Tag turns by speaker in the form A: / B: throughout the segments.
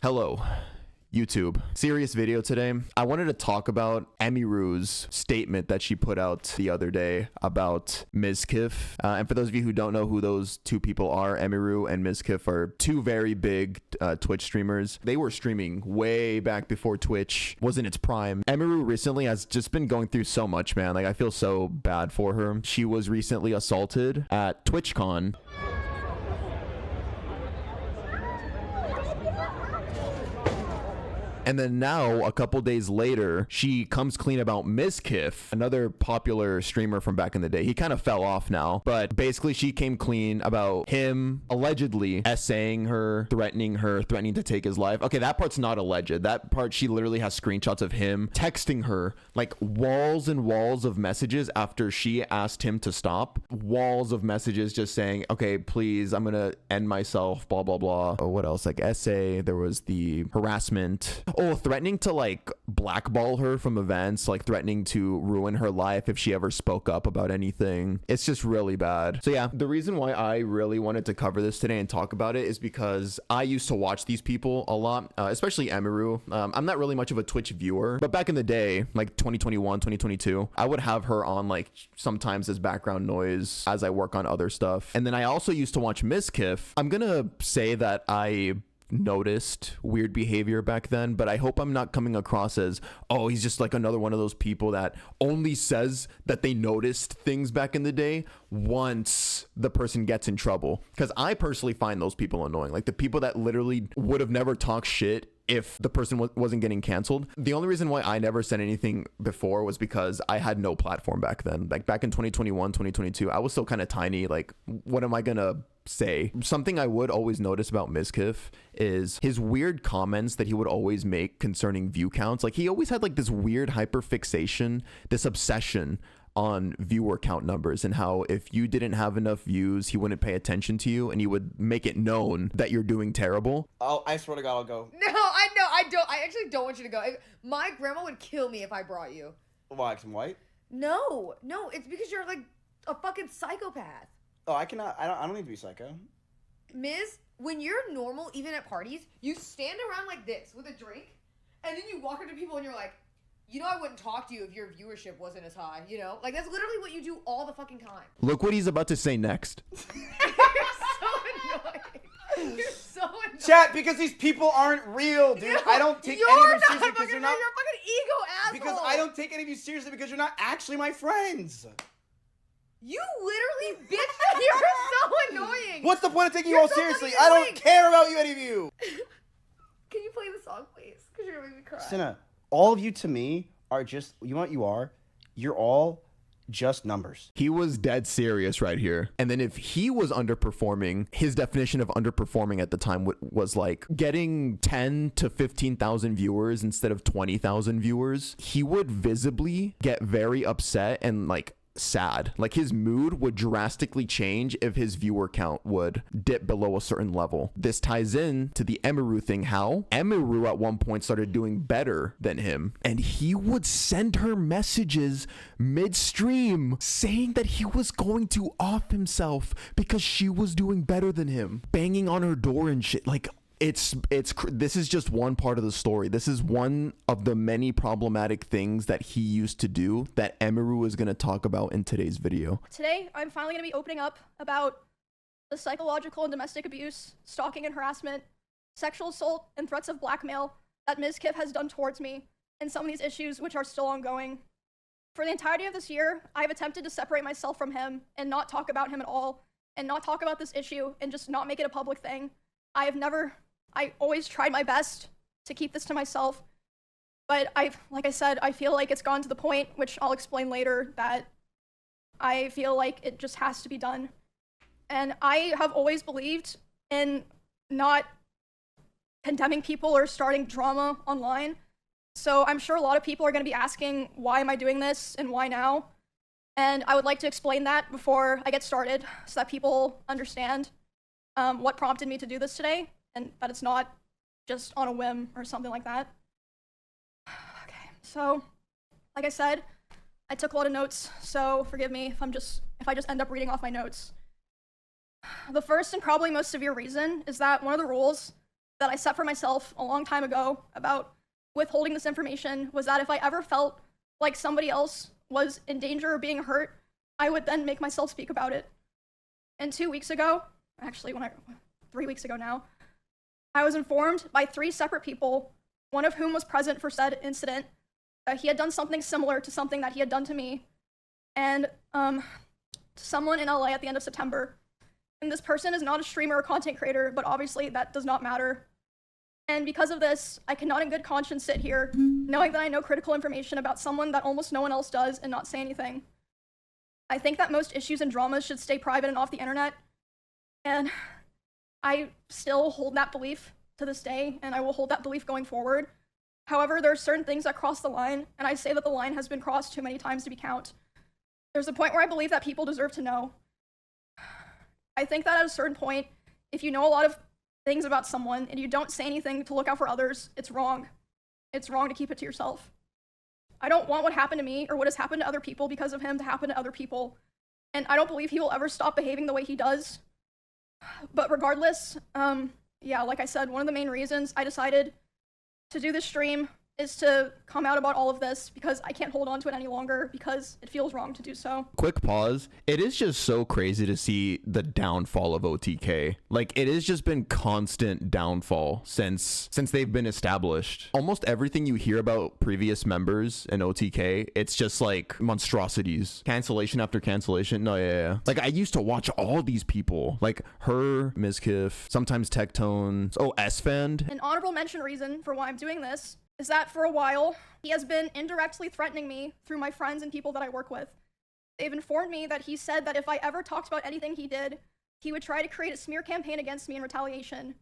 A: Hello, YouTube. Serious video today. I wanted to talk about Emiru's statement that she put out the other day about Mizkif. And for those of you who don't know who those two people are, Emiru and Mizkif are two very big Twitch streamers. They were streaming way back before Twitch was in its prime. Emiru recently has just been going through so much, man. Like, I feel so bad for her. She was recently assaulted at TwitchCon. And then now, a couple days later, she comes clean about Mizkif, another popular streamer from back in the day. He kind of fell off now, but basically she came clean about him allegedly essaying her, threatening to take his life. Okay, that part's not alleged. That part, she literally has screenshots of him texting her, like walls and walls of messages after she asked him to stop. Walls of messages just saying, okay, please, I'm gonna end myself, blah, blah, blah. Oh, what else? Like essay, there was the harassment. Oh, threatening to like blackball her from events, like threatening to ruin her life if she ever spoke up about anything. It's just really bad. So yeah, the reason why I really wanted to cover this today and talk about it is because I used to watch these people a lot, especially Emiru. I'm not really much of a Twitch viewer, but back in the day, like 2021, 2022, I would have her on like sometimes as background noise as I work on other stuff. And then I also used to watch Mizkif. I'm gonna say that I noticed weird behavior back then, but I hope I'm not coming across as, oh, he's just like another one of those people that only says that they noticed things back in the day once the person gets in trouble. Because I personally find those people annoying, like the people that literally would have never talked shit if the person wasn't getting canceled. The only reason why I never said anything before was because I had no platform back then. Like back in 2021, 2022, I was still kind of tiny. Like, what am I gonna say? Something I would always notice about Mizkif is his weird comments that he would always make concerning view counts. Like, he always had like this weird hyper fixation, this obsession on viewer count numbers, and how if you didn't have enough views, he wouldn't pay attention to you and he would make it known that you're doing terrible.
B: Oh, I swear to God, I'll go.
C: No, I know, I don't. I actually don't want you to go. My grandma would kill me if I brought you.
B: Why, 'cause I'm white?
C: No, it's because you're like a fucking psychopath.
B: Oh, I cannot. I don't need to be psycho.
C: Miz, when you're normal, even at parties, you stand around like this with a drink, and then you walk up to people and you're like, you know, I wouldn't talk to you if your viewership wasn't as high, you know? Like, that's literally what you do all the fucking time.
A: Look what he's about to say next.
C: You're so annoying. You're so annoying.
B: Chat, because these people aren't real, dude. I don't take any of them seriously because you're not.
C: You're a fucking ego asshole.
B: Because I don't take any of you seriously because you're not actually my friends.
C: You literally, bitch, you're so annoying.
B: What's the point of taking you all seriously? I don't care about you, any of you.
C: Can you play the song, please? Because you're gonna make me cry.
B: Sinna, all of you to me are just, you know what you are? You're all just numbers.
A: He was dead serious right here. And then if he was underperforming, his definition of underperforming at the time was like getting 10 to 15,000 viewers instead of 20,000 viewers. He would visibly get very upset and like sad. Like, his mood would drastically change if his viewer count would dip below a certain level. This ties in to the Emiru thing. How Emiru at one point started doing better than him, and he would send her messages midstream saying that he was going to off himself because she was doing better than him, banging on her door and shit. Like, this is just one part of the story. This is one of the many problematic things that he used to do that Emiru is going to talk about in today's video.
D: Today, I'm finally going to be opening up about the psychological and domestic abuse, stalking and harassment, sexual assault, and threats of blackmail that Mizkif has done towards me, and some of these issues which are still ongoing. For the entirety of this year, I've attempted to separate myself from him and not talk about him at all, and not talk about this issue and just not make it a public thing. I always tried my best to keep this to myself, but like I said, I feel like it's gone to the point, which I'll explain later, that I feel like it just has to be done. And I have always believed in not condemning people or starting drama online. So I'm sure a lot of people are going to be asking, why am I doing this and why now? And I would like to explain that before I get started so that people understand what prompted me to do this today, and that it's not just on a whim or something like that. Okay, so like I said, I took a lot of notes, so forgive me if I just end up reading off my notes. The first and probably most severe reason is that one of the rules that I set for myself a long time ago about withholding this information was that if I ever felt like somebody else was in danger of being hurt, I would then make myself speak about it. And 2 weeks ago, actually 3 weeks ago now, I was informed by 3 separate people, one of whom was present for said incident, that he had done something similar to something that he had done to me, and to someone in LA at the end of September. And this person is not a streamer or content creator, but obviously that does not matter. And because of this, I cannot in good conscience sit here knowing that I know critical information about someone that almost no one else does and not say anything. I think that most issues and dramas should stay private and off the internet, and I still hold that belief to this day, and I will hold that belief going forward. However, there are certain things that cross the line, and I say that the line has been crossed too many times to be count. There's a point where I believe that people deserve to know. I think that at a certain point, if you know a lot of things about someone and you don't say anything to look out for others, it's wrong. It's wrong to keep it to yourself. I don't want what happened to me or what has happened to other people because of him to happen to other people, and I don't believe he will ever stop behaving the way he does. But regardless, yeah, like I said, one of the main reasons I decided to do this stream is to come out about all of this because I can't hold on to it any longer because it feels wrong to do so.
A: Quick pause. It is just so crazy to see the downfall of OTK. Like, it has just been constant downfall since they've been established. Almost everything you hear about previous members in OTK, it's just like monstrosities. Cancellation after cancellation. No, yeah. Like, I used to watch all these people. Like, her, Mizkif, sometimes Tectone, S-Fand.
D: An honorable mention reason for why I'm doing this is that for a while, he has been indirectly threatening me through my friends and people that I work with. They've informed me that he said that if I ever talked about anything he did, he would try to create a smear campaign against me in retaliation.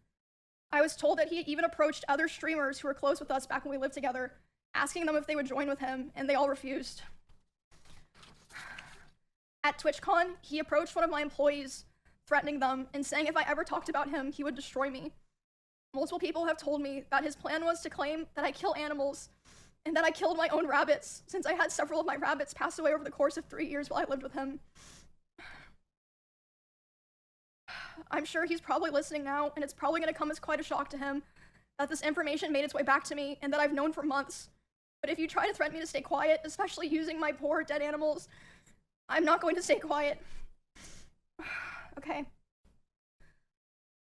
D: I was told that he even approached other streamers who were close with us back when we lived together, asking them if they would join with him, and they all refused. At TwitchCon, he approached one of my employees, threatening them and saying if I ever talked about him, he would destroy me. Multiple people have told me that his plan was to claim that I kill animals and that I killed my own rabbits, since I had several of my rabbits pass away over the course of 3 years while I lived with him. I'm sure he's probably listening now, and it's probably going to come as quite a shock to him that this information made its way back to me and that I've known for months. But if you try to threaten me to stay quiet, especially using my poor dead animals, I'm not going to stay quiet. Okay.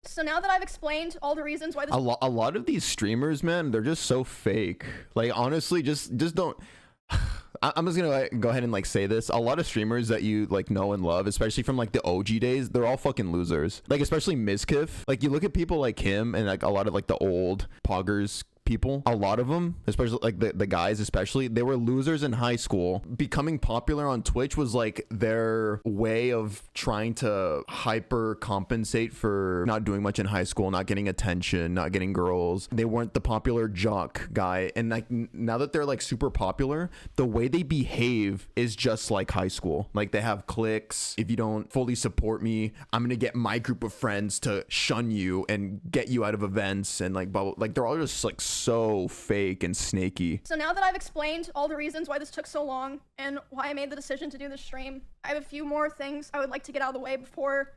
D: So now that I've explained all the reasons why this—
A: A lot of these streamers, man, they're just so fake. Like, honestly, just don't. I'm just gonna go ahead and like say this. A lot of streamers that you like know and love, especially from like the OG days, they're all fucking losers. Like, especially Mizkif. Like, you look at people like him and like a lot of like the old poggers people, a lot of them, especially like the guys, especially, they were losers in high school. Becoming popular on Twitch was like their way of trying to hyper compensate for not doing much in high school, not getting attention, not getting girls. They weren't the popular jock guy, and like now that they're like super popular, the way they behave is just like high school. Like, they have cliques. If you don't fully support me, I'm gonna get my group of friends to shun you and get you out of events, and like bubble. Like, they're all just like so fake and snaky.
D: So now that I've explained all the reasons why this took so long and why I made the decision to do this stream, I have a few more things I would like to get out of the way before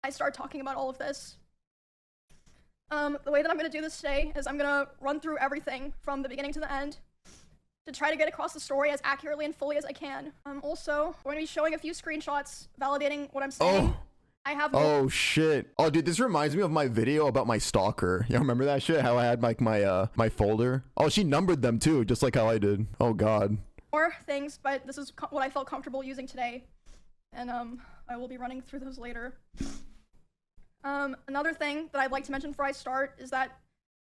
D: I start talking about all of this. The way that I'm going to do this today is I'm going to run through everything from the beginning to the end to try to get across the story as accurately and fully as I can. Also, we're going to be showing a few screenshots validating what I'm saying. I have—
A: Oh shit. Oh dude, this reminds me of my video about my stalker. You remember that shit? How I had like my folder? Oh, she numbered them too, just like how I did. Oh god.
D: more things, but this is what I felt comfortable using today. And I will be running through those later. Another thing that I'd like to mention before I start is that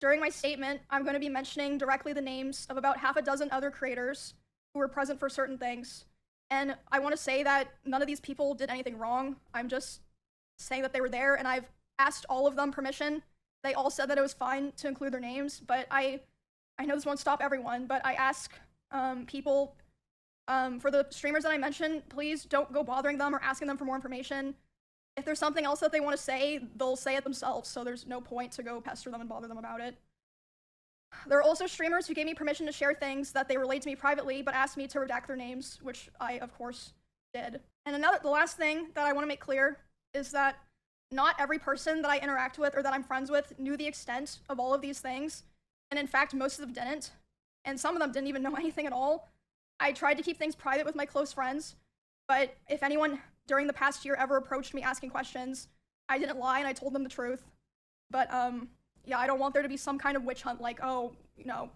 D: during my statement, I'm going to be mentioning directly the names of about half a dozen other creators who were present for certain things. And I want to say that none of these people did anything wrong. I'm just saying that they were there, and I've asked all of them permission. They all said that it was fine to include their names, but I know this won't stop everyone, but I ask people, for the streamers that I mentioned, please don't go bothering them or asking them for more information. If there's something else that they want to say, they'll say it themselves, so there's no point to go pester them and bother them about it. There are also streamers who gave me permission to share things that they relayed to me privately, but asked me to redact their names, which I, of course, did. And the last thing that I want to make clear is that not every person that I interact with or that I'm friends with knew the extent of all of these things. And in fact, most of them didn't. And some of them didn't even know anything at all. I tried to keep things private with my close friends, but if anyone during the past year ever approached me asking questions, I didn't lie and I told them the truth. But yeah, I don't want there to be some kind of witch hunt like, oh, you know,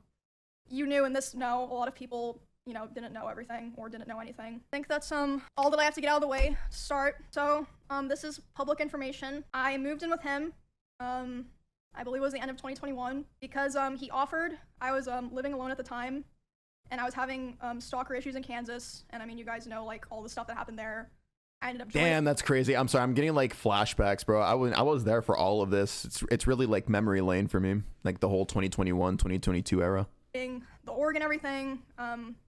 D: you knew and this, no, a lot of people, you know, didn't know everything or didn't know anything. I think that's all that I have to get out of the way to start. So this is public information. I moved in with him, I believe it was the end of 2021, because he offered. I was living alone at the time, and I was having stalker issues in Kansas, and I mean, you guys know like all the stuff that happened there. I ended up
A: Damn, that's crazy. I'm sorry, I'm getting like flashbacks, bro. I was there for all of this. It's really like memory lane for me, like the whole 2021 2022 era.
D: The org and everything.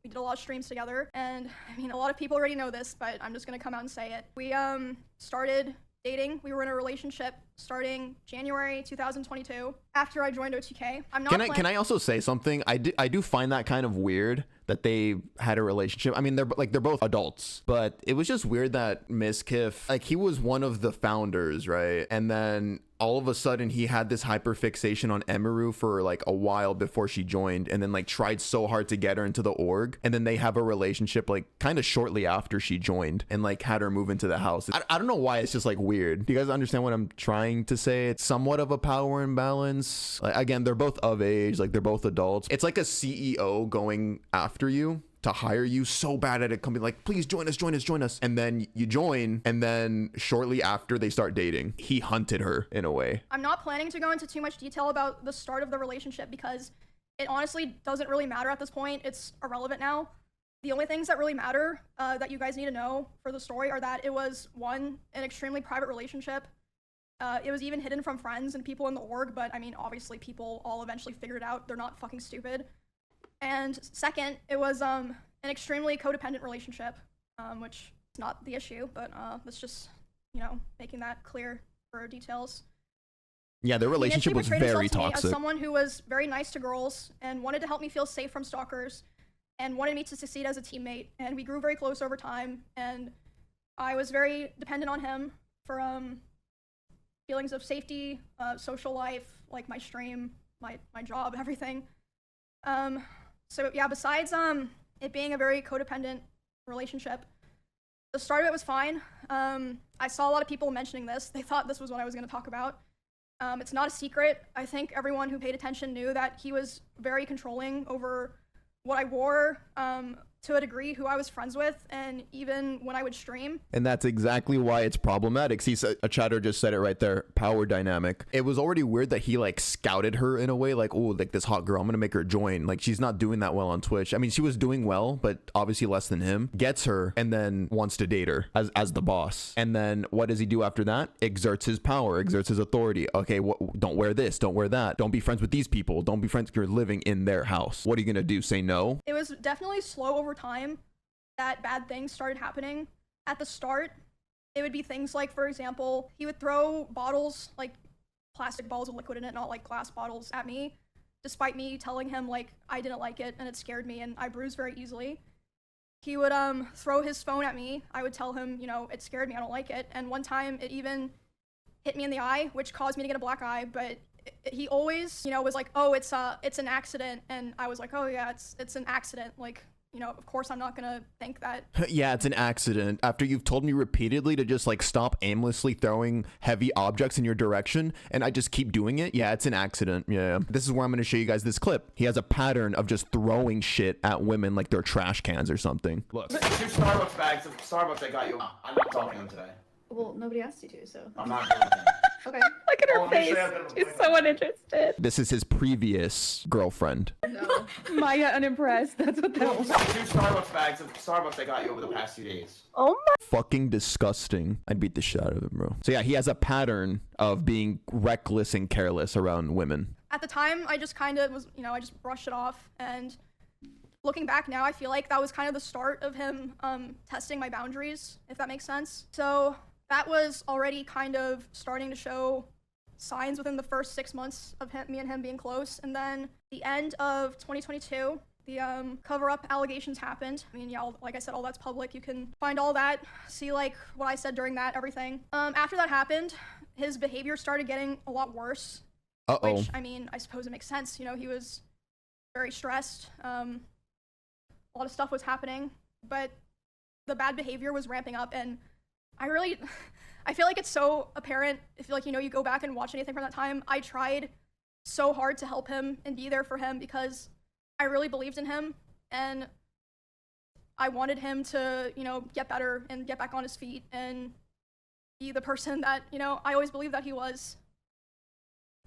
D: We did a lot of streams together, and I mean, a lot of people already know this, but I'm just gonna come out and say it. We started dating. We were in a relationship starting January 2022 after I joined OTK.
A: Can I also say something? I do find that kind of weird that they had a relationship. I mean, they're both adults, but it was just weird that Mizkif, like, he was one of the founders, right? And then all of a sudden he had this hyperfixation on Emiru for like a while before she joined, and then like tried so hard to get her into the org, and then they have a relationship like kind of shortly after she joined, and like had her move into the house. I don't know why, it's just like weird. Do you guys understand what I'm trying to say? It's somewhat of a power imbalance. Like, again, they're both of age, like they're both adults. It's like a CEO going after you to hire you so bad at a company, like, please join us, and then you join, and then shortly after they start dating, he hunted her in a way.
D: I'm not planning to go into too much detail about the start of the relationship because it honestly doesn't really matter at this point. It's irrelevant now. The only things that really matter that you guys need to know for the story are that it was, one, an extremely private relationship. It was even hidden from friends and people in the org, but I mean, obviously people all eventually figured it out. They're not fucking stupid. And second, it was an extremely codependent relationship, which is not the issue, but that's just, you know, making that clear for details.
A: Yeah, their relationship was very toxic.
D: As someone who was very nice to girls and wanted to help me feel safe from stalkers and wanted me to succeed as a teammate, and we grew very close over time, and I was very dependent on him for feelings of safety, social life, like my stream, my job, everything. So yeah, besides it being a very codependent relationship, the start of it was fine. I saw a lot of people mentioning this. They thought this was what I was going to talk about. It's not a secret. I think everyone who paid attention knew that he was very controlling over what I wore, to a degree, who I was friends with, and even when I would stream.
A: And that's exactly why it's problematic. See, a chatter just said it right there. Power dynamic. It was already weird that he like scouted her in a way, like, oh, like this hot girl, I'm gonna make her join. Like, she's not doing that well on Twitch. I mean, she was doing well, but obviously less than him. Gets her and then wants to date her as the boss. And then what does he do after that? Exerts his power, exerts his authority. Okay, don't wear this, don't wear that. Don't be friends with these people. Don't be friends. You're living in their house. What are you gonna do? Say no?
D: It was definitely slow over time that bad things started happening. At the start, it would be things like, for example, he would throw bottles, like plastic bottles with liquid in it, not like glass bottles, at me, despite me telling him like I didn't like it and it scared me and I bruise very easily. He would throw his phone at me. I would tell him, you know, it scared me, I don't like it. And one time it even hit me in the eye, which caused me to get a black eye, but he always, you know, was like, oh, it's an accident. And I was like, oh yeah, it's an accident. Like, you know, of course I'm not gonna think that. Yeah,
A: it's an accident. After you've told me repeatedly to just like stop aimlessly throwing heavy objects in your direction, and I just keep doing it. Yeah, it's an accident. Yeah. This is where I'm gonna show you guys this clip. He has a pattern of just throwing shit at women like they're trash cans or something. Look.
B: Two Starbucks bags of Starbucks I got you. I'm not talking to them today.
C: Well, nobody asked you to, so.
B: I'm not doing anything.
C: Okay.
E: Look at her face. She's so uninterested.
A: This is his previous girlfriend.
C: No.
E: Maya unimpressed. That's what that was.
B: Two Starbucks bags of Starbucks I got you over the past few days.
E: Oh my.
A: Fucking disgusting. I'd beat the shit out of him, bro. So yeah, he has a pattern of being reckless and careless around women.
D: At the time, I just kind of was, you know, I just brushed it off. And looking back now, I feel like that was kind of the start of him testing my boundaries, if that makes sense. So that was already kind of starting to show signs within the first 6 months of me and him being close. And then the end of 2022, the cover-up allegations happened. I mean, yeah, like I said, all that's public. You can find all that, see like what I said during that, everything. After that happened, his behavior started getting a lot worse.
A: Uh-oh.
D: Which, I mean, I suppose it makes sense. You know, he was very stressed. A lot of stuff was happening, but the bad behavior was ramping up, and I feel like it's so apparent if, like, you know, you go back and watch anything from that time. I tried so hard to help him and be there for him because I really believed in him, and I wanted him to, you know, get better and get back on his feet and be the person that, you know, I always believed that he was.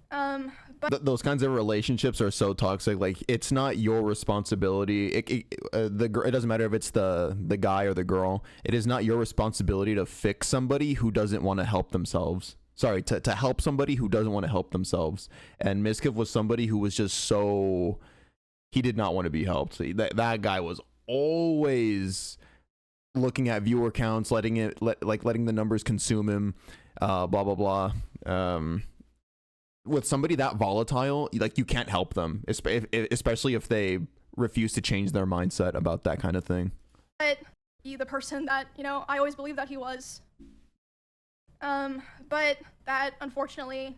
D: But
A: Those kinds of relationships are so toxic. Like, it's not your responsibility. It doesn't matter if it's the guy or the girl. It is not your responsibility to fix somebody who doesn't want to help themselves. Sorry, to help somebody who doesn't want to help themselves. And Mizkif was somebody who was just so, he did not want to be helped. That guy was always looking at viewer counts, letting the numbers consume him, blah blah blah. With somebody that volatile, like, you can't help them, especially if they refuse to change their mindset about that kind of thing.
D: be the person that, you know, I always believed that he was. But that, unfortunately,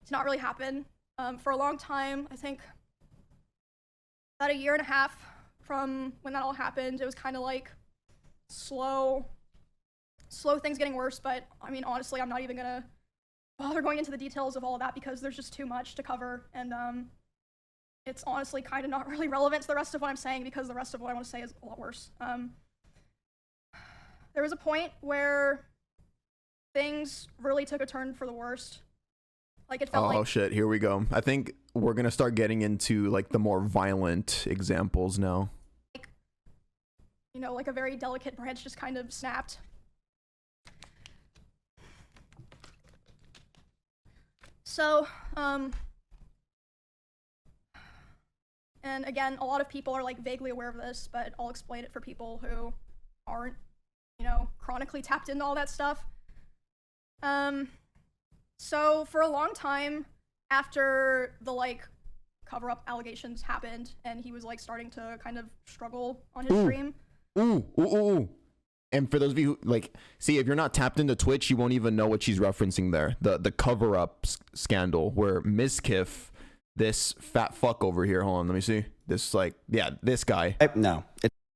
D: did not really happen. For a long time, I think about a year and a half from when that all happened, it was kind of like slow things getting worse. But I mean, honestly, I'm not even gonna bother going into the details of all of that because there's just too much to cover, and it's honestly kind of not really relevant to the rest of what I'm saying because the rest of what I want to say is a lot worse. There was a point where things really took a turn for the worst. Like, it felt like...
A: Oh shit, here we go. I think we're gonna start getting into like the more violent examples now.
D: Like, you know, like a very delicate branch just kind of snapped. So, and again, a lot of people are like vaguely aware of this, but I'll explain it for people who aren't, you know, chronically tapped into all that stuff. So for a long time after the like cover-up allegations happened and he was like starting to kind of struggle on his stream.
A: And for those of you who, like, see, if you're not tapped into Twitch, you won't even know what she's referencing there. The cover-up scandal where Mizkif, this fat fuck over here, hold on, let me see. This, like, yeah, this guy.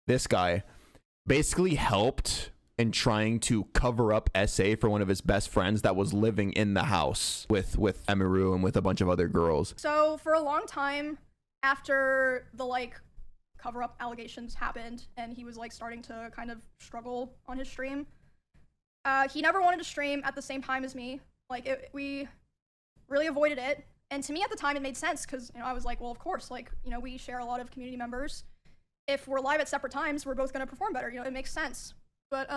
A: This guy basically helped in trying to cover up SA for one of his best friends that was living in the house with Emiru and with a bunch of other girls.
D: So for a long time after the like cover-up allegations happened and he was like starting to kind of struggle on his stream, he never wanted to stream at the same time as me. Like, we really avoided it. And to me at the time it made sense because, you know, I was like, well, of course, like, you know, we share a lot of community members. If we're live at separate times, we're both going to perform better. You know, it makes sense. But,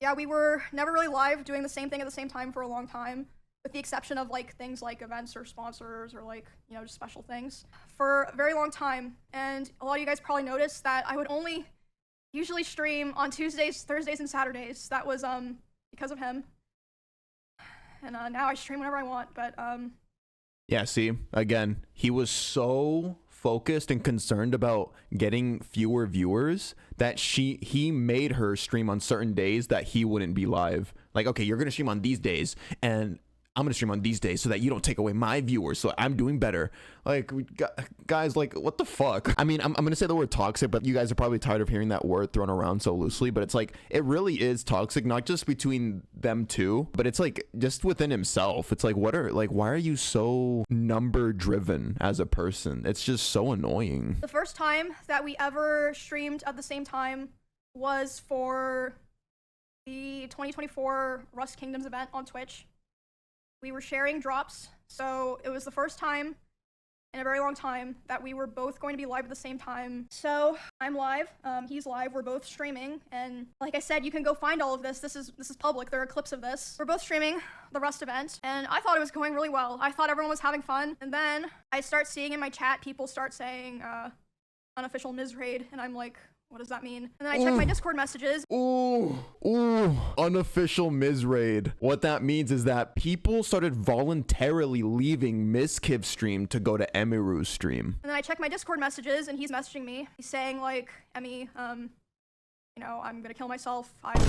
D: yeah, we were never really live doing the same thing at the same time for a long time, with the exception of, like, things like events or sponsors or, like, you know, just special things for a very long time. And a lot of you guys probably noticed that I would only usually stream on Tuesdays, Thursdays, and Saturdays. That was, because of him. And, now I stream whenever I want, but,
A: Yeah, see, again, he was so focused and concerned about getting fewer viewers that he made her stream on certain days that he wouldn't be live. Like, okay, you're gonna stream on these days and I'm gonna stream on these days so that you don't take away my viewers, so I'm doing better. Like, guys, like, what the fuck? I mean, I'm gonna say the word toxic, but you guys are probably tired of hearing that word thrown around so loosely, but it's like, it really is toxic, not just between them two, but it's like just within himself. It's like, why are you so number driven as a person? It's just so annoying.
D: The first time that we ever streamed at the same time was for the 2024 Rust Kingdoms event on Twitch. We were sharing drops, so it was the first time in a very long time that we were both going to be live at the same time. So I'm live, he's live, we're both streaming, and like I said, you can go find all of this. This is public. There are clips of this. We're both streaming the Rust event, and I thought it was going really well. I thought everyone was having fun, and then I start seeing in my chat people start saying unofficial Miz raid, and I'm like, what does that mean? And then I check my Discord messages.
A: Ooh, unofficial Miz raid. What that means is that people started voluntarily leaving Mizkif's stream to go to Emiru's stream.
D: And then I check my Discord messages, and he's messaging me. He's saying, like, Emmy, you know, I'm gonna kill myself. I'm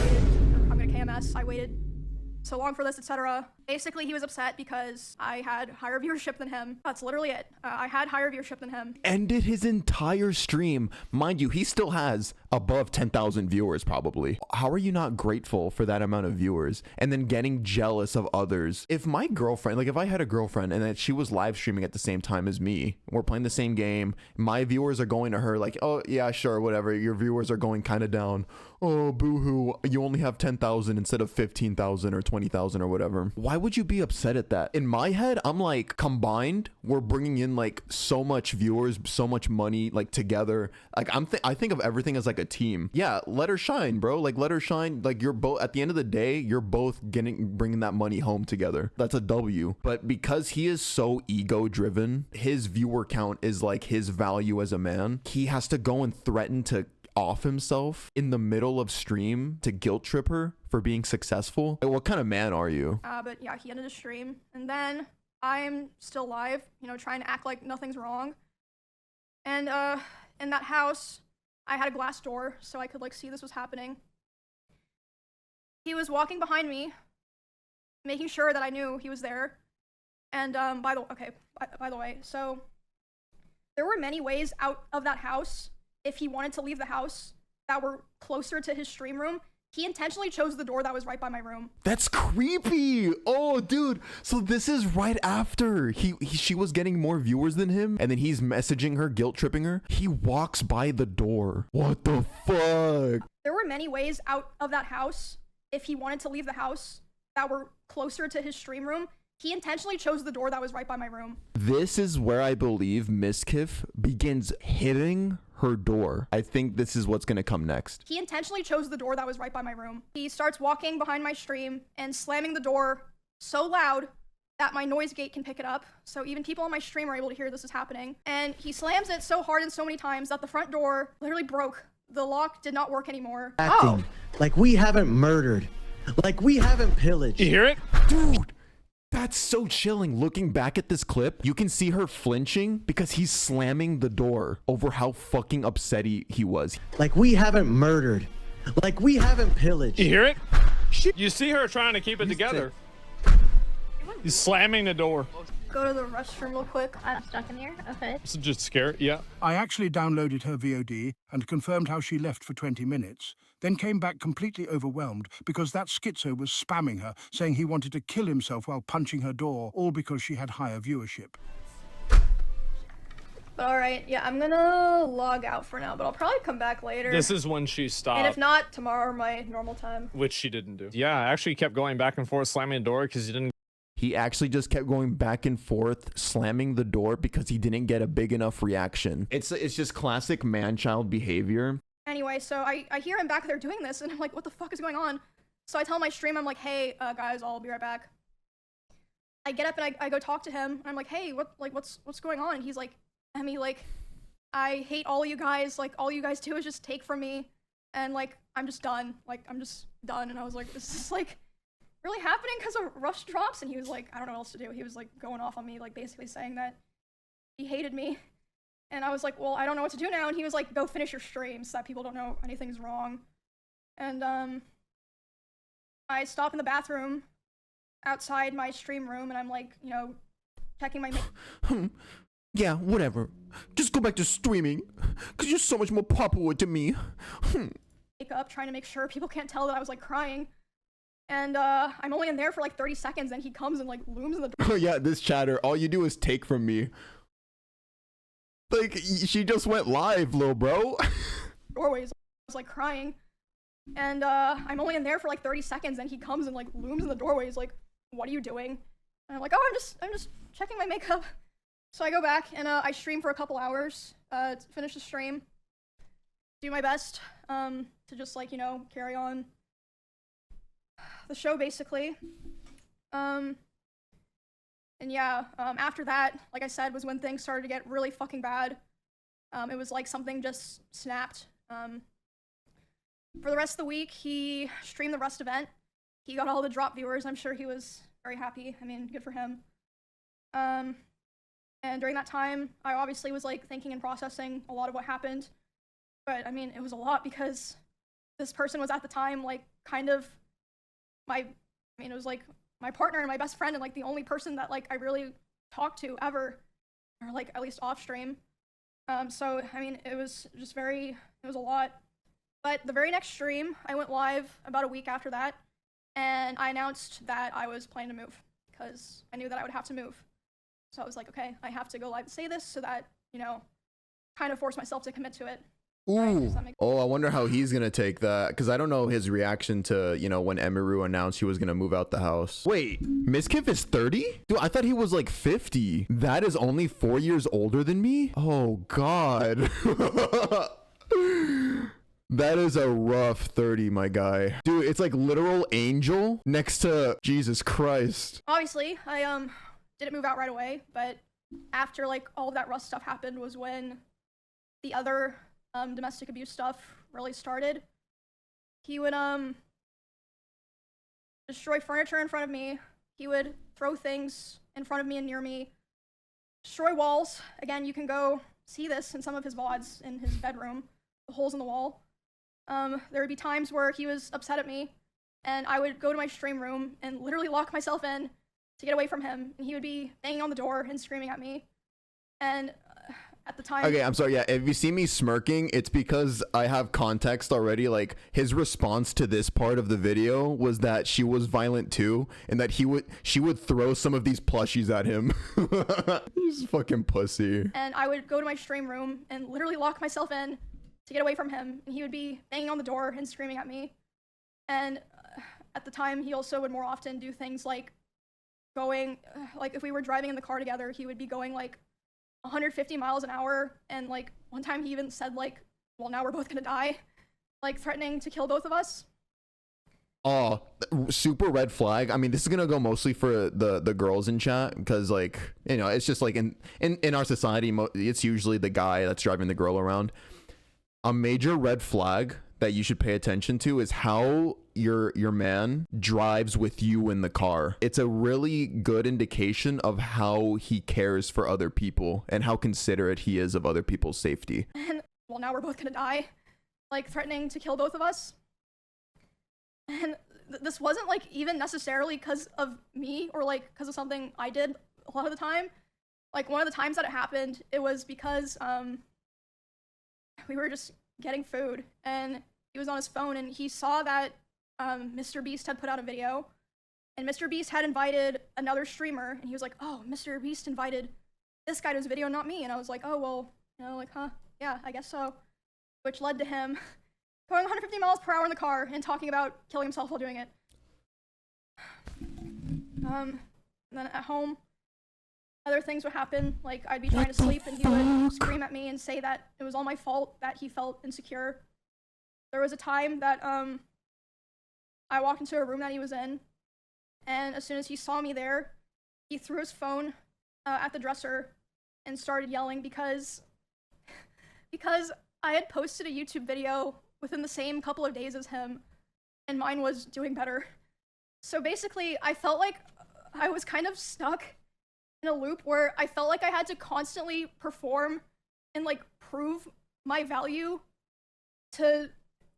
D: gonna KMS. I waited so long for this, etc. Basically, he was upset because I had higher viewership than him. That's literally it. I had higher viewership than him.
A: Ended his entire stream. Mind you, he still has above 10,000 viewers probably. How are you not grateful for that amount of viewers and then getting jealous of others? If my girlfriend, like if I had a girlfriend and that she was live streaming at the same time as me, we're playing the same game, my viewers are going to her like, oh yeah, sure, whatever, your viewers are going kind of down. Oh, boo-hoo, you only have 10,000 instead of 15,000 or 20,000 or whatever. Why would you be upset at that? In my head, I'm like, combined, we're bringing in like so much viewers, so much money, like together. Like I think of everything as like a team. Yeah, let her shine, bro. Like let her shine. Like you're both, at the end of the day, you're both bringing that money home together. That's a W. But because he is so ego driven, his viewer count is like his value as a man. He has to go and threaten to off himself in the middle of stream to guilt trip her for being successful. What kind of man are you?
D: But yeah, he ended the stream, and then I'm still live, you know, trying to act like nothing's wrong. And in that house, I had a glass door so I could like see this was happening. He was walking behind me, making sure that I knew he was there. And by the way, so there were many ways out of that house if he wanted to leave the house that were closer to his stream room. He intentionally chose the door that was right by my room.
A: That's creepy. Oh, dude. So this is right after she was getting more viewers than him, and then he's messaging her, guilt tripping her. He walks by the door. What the fuck?
D: There were many ways out of that house if he wanted to leave the house that were closer to his stream room. He intentionally chose the door that was right by my room.
A: This is where I believe Mizkif begins hitting her door. I think this is what's gonna come next.
D: He intentionally chose the door that was right by my room. He starts walking behind my stream and slamming the door so loud that my noise gate can pick it up. So even people on my stream are able to hear this is happening. And he slams it so hard and so many times that the front door literally broke. The lock did not work anymore.
F: Acting like we haven't murdered, like we haven't pillaged.
G: You hear it?
A: Dude, that's so chilling. Looking back at this clip, you can see her flinching because he's slamming the door over how fucking upset he was.
F: Like we haven't murdered, like we haven't pillaged.
G: You hear it? You see her trying to keep it together. He's slamming the door.
D: Go to the restroom real quick.
H: I'm stuck in here. Okay.
G: So just scared. Yeah.
I: I actually downloaded her VOD and confirmed how she left for 20 minutes, then came back completely overwhelmed because that schizo was spamming her, saying he wanted to kill himself while punching her door, all because she had higher viewership.
D: But alright, yeah, I'm gonna log out for now, but I'll probably come back later.
G: This is when she stopped.
D: And if not, tomorrow my normal time.
G: Which she didn't do. Yeah, I actually kept going back and forth slamming the door because he didn't.
A: He actually just kept going back and forth, slamming the door because he didn't get a big enough reaction. It's just classic man-child behavior.
D: Anyway, so I hear him back there doing this, and I'm like, what the fuck is going on? So I tell my stream, I'm like, hey, guys, I'll be right back. I get up and I go talk to him, and I'm like, hey, what's going on? And he's like, Emmy, like, I hate all you guys. Like, all you guys do is just take from me, and like, I'm just done. Like, I'm just done. And I was like, this is like really happening because of rush drops? And he was like, I don't know what else to do. He was like going off on me, like basically saying that he hated me. And I was like, well, I don't know what to do now. And he was like, go finish your stream so that people don't know anything's wrong. And I stop in the bathroom outside my stream room, and I'm like, you know, checking my
A: Yeah, whatever. Just go back to streaming, because you're so much more popular to me.
D: makeup, trying to make sure people can't tell that I was like crying. And I'm only in there for like 30 seconds, and he comes and like looms in the door.
A: Oh yeah, this chatter, all you do is take from me. Like, she just went live, little bro.
D: Doorways. I was like crying. And I'm only in there for like 30 seconds, and he comes and like looms in the doorway. He's like, what are you doing? And I'm like, oh, I'm just checking my makeup. So I go back and I stream for a couple hours to finish the stream. Do my best to just like, you know, carry on the show basically. And yeah, after that, like I said, was when things started to get really fucking bad. It was like something just snapped. For the rest of the week, he streamed the Rust event. He got all the drop viewers. I'm sure he was very happy. I mean, good for him. And during that time, I obviously was like thinking and processing a lot of what happened. But I mean, it was a lot because this person was at the time like kind of my I mean, it was like my partner and my best friend and like the only person that like I really talked to ever, or like at least off stream. So I mean, it was just it was a lot. But the very next stream, I went live about a week after that, and I announced that I was planning to move because I knew that I would have to move. So I was like, okay, I have to go live and say this so that, you know, kind of force myself to commit to it.
A: Ooh.
D: Right?
A: Oh, I wonder how he's gonna take that, because I don't know his reaction to, you know, when Emiru announced he was gonna move out the house. Wait, Mizkif is 30? Dude, I thought he was like 50. That is only 4 years older than me? Oh, God. That is a rough 30, my guy. Dude, it's like literal angel next to Jesus Christ.
D: Obviously, I didn't move out right away, but after like all of that Rust stuff happened was when the other domestic abuse stuff really started. He would destroy furniture in front of me. He would throw things in front of me and near me. Destroy walls. Again, you can go see this in some of his VODs in his bedroom. The holes in the wall. There would be times where he was upset at me, and I would go to my stream room and literally lock myself in to get away from him, and he would be banging on the door and screaming at me. And at the time...
A: Okay, I'm sorry, yeah, if you see me smirking, it's because I have context already. Like, his response to this part of the video was that she was violent too, and that she would throw some of these plushies at him. He's a fucking pussy.
D: And I would go to my stream room and literally lock myself in to get away from him, and he would be banging on the door and screaming at me. And at the time, he also would more often do things like going, like if we were driving in the car together, he would be going like 150 miles an hour, and like one time he even said like, well, now we're both gonna die, like threatening to kill both of us.
A: Oh, super red flag. I mean, this is gonna go mostly for the girls in chat, because like, you know, it's just like in our society, it's usually the guy that's driving the girl around. A major red flag that you should pay attention to is how your man drives with you in the car. It's a really good indication of how he cares for other people and how considerate he is of other people's safety.
D: And well, now we're both gonna die, like threatening to kill both of us. And this wasn't like even necessarily because of me or like because of something I did a lot of the time. Like one of the times that it happened, it was because we were just getting food, and he was on his phone, and he saw that Mr. Beast had put out a video, and Mr. Beast had invited another streamer, and he was like, oh, Mr. Beast invited this guy to his video, not me. And I was like, oh, well, you know, like, huh, yeah, I guess so. Which led to him going 150 miles per hour in the car and talking about killing himself while doing it. And then at home, other things would happen, like I'd be trying to sleep and he would scream at me and say that it was all my fault that he felt insecure. There was a time that I walked into a room that he was in, and as soon as he saw me there, he threw his phone at the dresser and started yelling because I had posted a YouTube video within the same couple of days as him, and mine was doing better. So basically, I felt like I was kind of stuck in a loop where I felt like I had to constantly perform and like prove my value to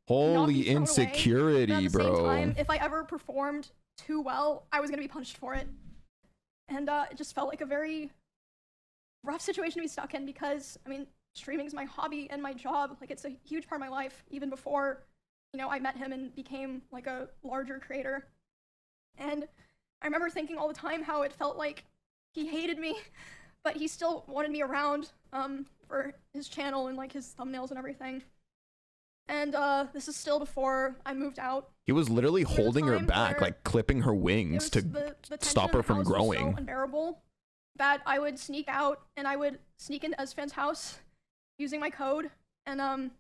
A: holy insecurity,
D: away. At the
A: bro.
D: same time, if I ever performed too well, I was gonna be punished for it. And it just felt like a very rough situation to be stuck in, because I mean, streaming is my hobby and my job. Like, it's a huge part of my life, even before, you know, I met him and became like a larger creator. And I remember thinking all the time how it felt like he hated me, but he still wanted me around for his channel and like his thumbnails and everything. And this is still before I moved out.
A: He was literally holding her back, like clipping her wings to
D: the
A: stop her from growing.
D: Was so unbearable that I would sneak out and I would sneak into Esfan's house using my code, and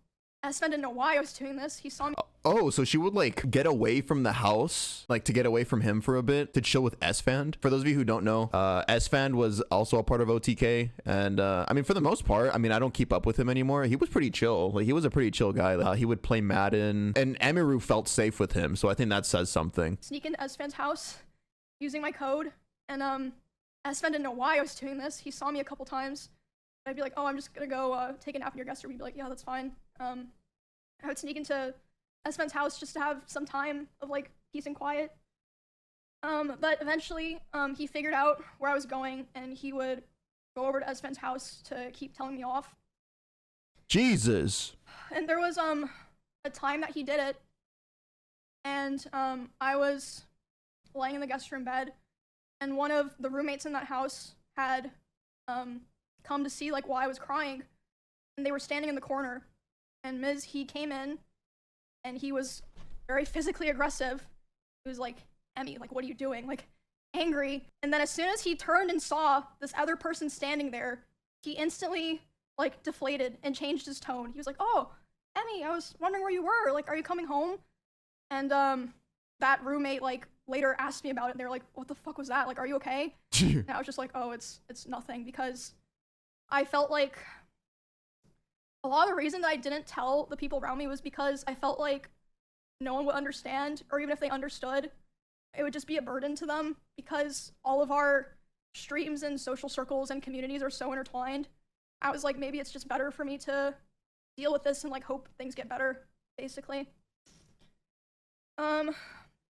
D: Esfan didn't know why I was doing this. He saw me.
A: Oh, so she would like get away from the house, like to get away from him for a bit to chill with Esfand. For those of you who don't know, Esfand was also a part of OTK, and I mean, for the most part, I mean, I don't keep up with him anymore. He was pretty chill. Like, he was a pretty chill guy. He would play Madden, and Emiru felt safe with him, so I think that says something.
D: Sneak into Esfan's house using my code, and Esfand didn't know why I was doing this. He saw me a couple times. I'd be like, oh, I'm just gonna go take a nap in your guest room. He'd be like, yeah, that's fine. I would sneak into Esfan's house just to have some time of like peace and quiet. But eventually, he figured out where I was going, and he would go over to Esfen's house to keep telling me off.
A: Jesus.
D: And there was, a time that he did it, and, I was laying in the guest room bed, and one of the roommates in that house had, come to see, like, why I was crying, and they were standing in the corner, and he came in, and he was very physically aggressive. He was like, Emmy, like, what are you doing? Like, angry. And then as soon as he turned and saw this other person standing there, he instantly, like, deflated and changed his tone. He was like, oh, Emmy, I was wondering where you were. Like, are you coming home? And, that roommate, like, later asked me about it, and they were like, what the fuck was that? Like, are you okay? And I was just like, oh, it's nothing, because I felt like a lot of the reason that I didn't tell the people around me was because I felt like no one would understand, or even if they understood, it would just be a burden to them, because all of our streams and social circles and communities are so intertwined. I was like, maybe it's just better for me to deal with this and, like, hope things get better, basically.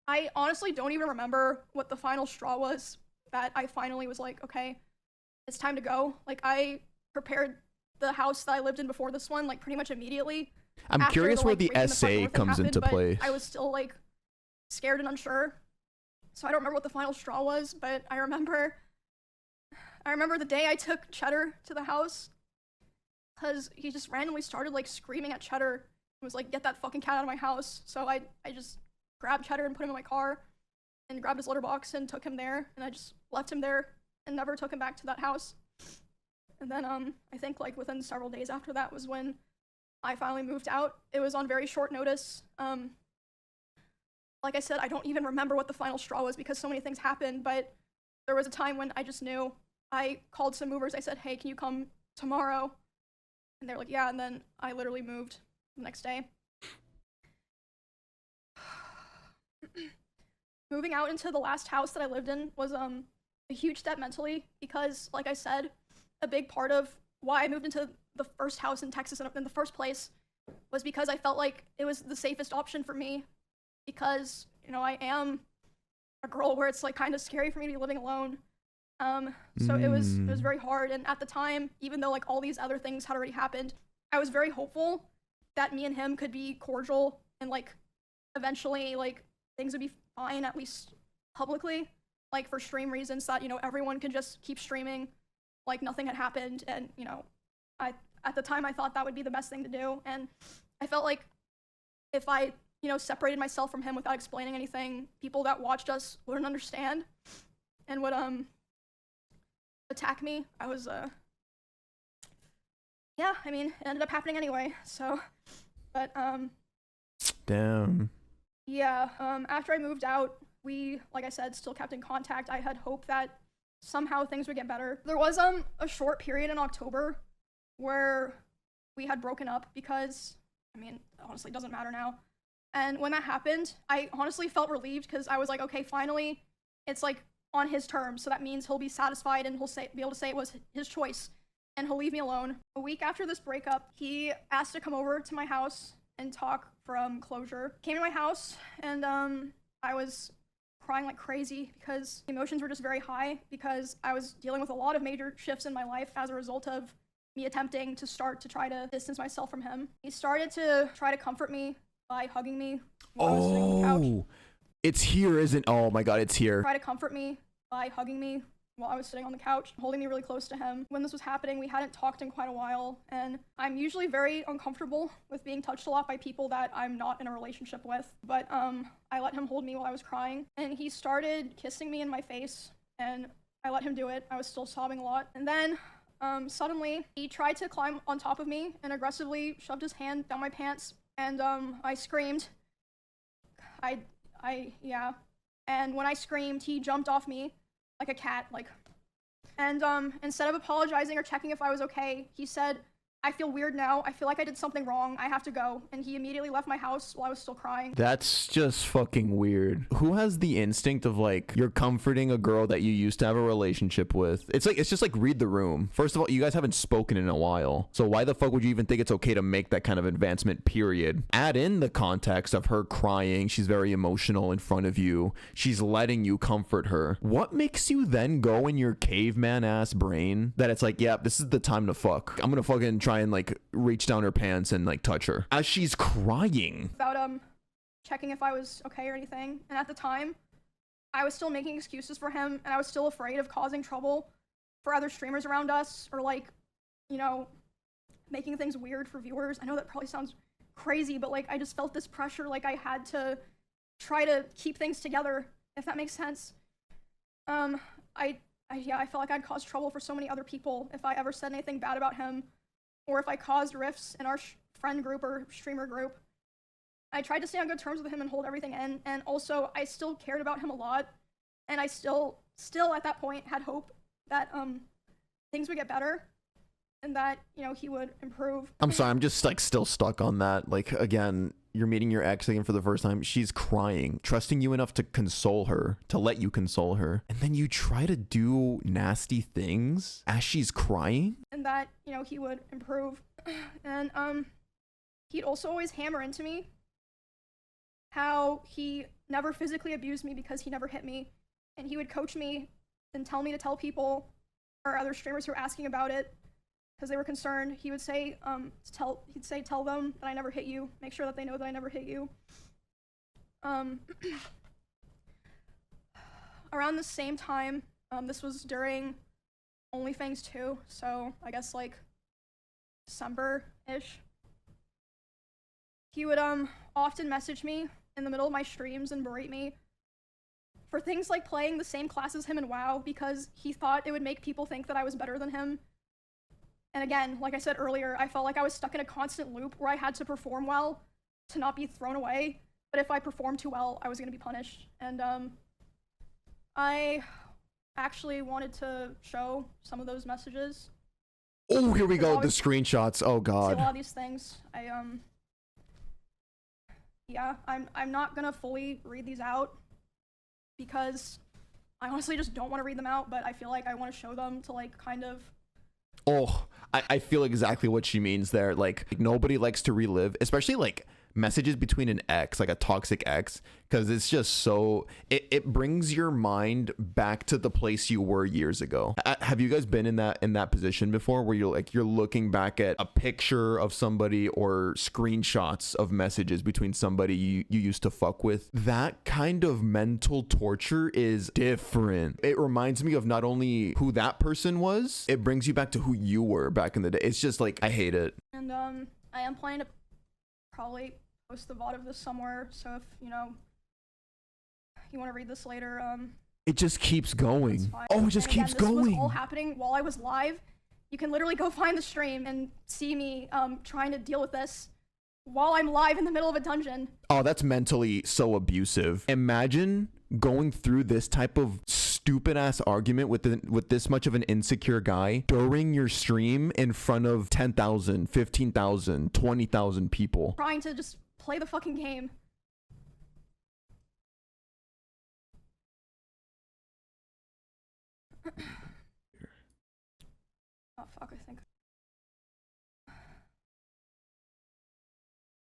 D: I honestly don't even remember what the final straw was that I finally was like, okay, it's time to go. Like, I prepared the house that I lived in before this one, like, pretty much immediately.
A: I'm curious where the essay comes into play.
D: I was still, like, scared and unsure. So I don't remember what the final straw was, but I remember the day I took Cheddar to the house, because he just randomly started, like, screaming at Cheddar and was like, get that fucking cat out of my house. So I just grabbed Cheddar and put him in my car and grabbed his litter box and took him there, and I just left him there and never took him back to that house. And then I think, like, within several days after that was when I finally moved out. It was on very short notice. Like I said, I don't even remember what the final straw was because so many things happened, but there was a time when I just knew. I called some movers. I said, hey, can you come tomorrow? And they're like, yeah, and then I literally moved the next day. Moving out into the last house that I lived in was a huge step mentally because, like I said, a big part of why I moved into the first house in Texas in the first place was because I felt like it was the safest option for me because, you know, I am a girl where it's, like, kind of scary for me to be living alone. So it was very hard, and at the time, even though, like, all these other things had already happened, I was very hopeful that me and him could be cordial and, like, eventually, like, things would be fine, at least publicly, like, for stream reasons, that, you know, everyone could just keep streaming like nothing had happened. And, you know, at the time I thought that would be the best thing to do, and I felt like if I, you know, separated myself from him without explaining anything, people that watched us wouldn't understand and would attack me. I was yeah, I mean, it ended up happening anyway, so, but
A: damn.
D: Yeah, after I moved out, we, like I said, still kept in contact. I had hope that somehow things would get better. There was a short period in October where we had broken up because, I mean, honestly, it doesn't matter now. And when that happened, I honestly felt relieved because I was like, okay, finally, it's, like, on his terms, so that means he'll be satisfied and he'll be able to say it was his choice, and he'll leave me alone. A week after this breakup, he asked to come over to my house and talk from closure. Came to my house, and I was crying like crazy because emotions were just very high because I was dealing with a lot of major shifts in my life as a result of me attempting to try to distance myself from him. He started to try to comfort me by hugging me while I was sitting on the couch.
A: It's here, isn't? Oh my god, it's here.
D: Try to comfort me by hugging me while I was sitting on the couch, holding me really close to him. When this was happening, we hadn't talked in quite a while, and I'm usually very uncomfortable with being touched a lot by people that I'm not in a relationship with, but I let him hold me while I was crying, and he started kissing me in my face, and I let him do it. I was still sobbing a lot, and then suddenly he tried to climb on top of me and aggressively shoved his hand down my pants, and I screamed. Yeah. And when I screamed, he jumped off me like a cat, like. And instead of apologizing or checking if I was okay, he said, I feel weird now. I feel like I did something wrong. I have to go. And he immediately left my house while I was still crying.
A: That's just fucking weird. Who has the instinct of like, you're comforting a girl that you used to have a relationship with? It's just like read the room. First of all, you guys haven't spoken in a while. So why the fuck would you even think it's okay to make that kind of advancement, period? Add in the context of her crying. She's very emotional in front of you. She's letting you comfort her. What makes you then go in your caveman ass brain that it's like, yeah, this is the time to fuck. I'm gonna fucking try and like reach down her pants and like touch her as she's crying
D: without checking if I was okay or anything. And at the time, I was still making excuses for him, and I was still afraid of causing trouble for other streamers around us, or like, you know, making things weird for viewers. I know that probably sounds crazy, but like I just felt this pressure, like I had to try to keep things together, if that makes sense. Yeah, I felt like I'd cause trouble for so many other people if I ever said anything bad about him, or if I caused rifts in our friend group or streamer group. I tried to stay on good terms with him and hold everything in, and also I still cared about him a lot, and I still at that point had hope that things would get better and that, you know, he would improve.
A: I'm sorry, I'm just like still stuck on that. Like, again, you're meeting your ex again for the first time. She's crying, trusting you enough to console her, to let you console her. And then you try to do nasty things as she's crying.
D: And that, you know, he would improve. And he'd also always hammer into me how he never physically abused me because he never hit me. And he would coach me and tell me to tell people or other streamers who were asking about it because they were concerned. He would say, tell them that I never hit you. Make sure that they know that I never hit you. Around the same time, this was during OnlyFans 2, so I guess like December-ish. He would often message me in the middle of my streams and berate me for things like playing the same class as him in WoW because he thought it would make people think that I was better than him. And again, like I said earlier, I felt like I was stuck in a constant loop where I had to perform well to not be thrown away, but if I performed too well, I was gonna be punished. And I actually wanted to show some of those messages.
A: Oh, here we go, the screenshots. Oh god.
D: A lot of these things. Yeah, I'm not gonna fully read these out because I honestly just don't want to read them out, but I feel like I want to show them to like kind of.
A: Oh, I feel exactly what she means there. Like, nobody likes to relive, especially like messages between an ex, like a toxic ex, because it's just so it brings your mind back to the place you were years ago. Have you guys been in that position before where you're looking back at a picture of somebody or screenshots of messages between somebody you used to fuck with? That kind of mental torture is different. It reminds me of not only who that person was, it brings you back to who you were back in the day. It's just like, I hate it.
D: And I am planning to probably post the VOD of this somewhere, so if, you know, you want to read this later,
A: it just keeps going. Oh, it just keeps going.
D: This was all happening while I was live. You can literally go find the stream and see me trying to deal with this while I'm live in the middle of a dungeon.
A: Oh, that's mentally so abusive. Imagine going through this type of stupid ass argument with this much of an insecure guy during your stream in front of 10,000, 15,000, 20,000 people.
D: Trying to just play the fucking game. Oh fuck, I think.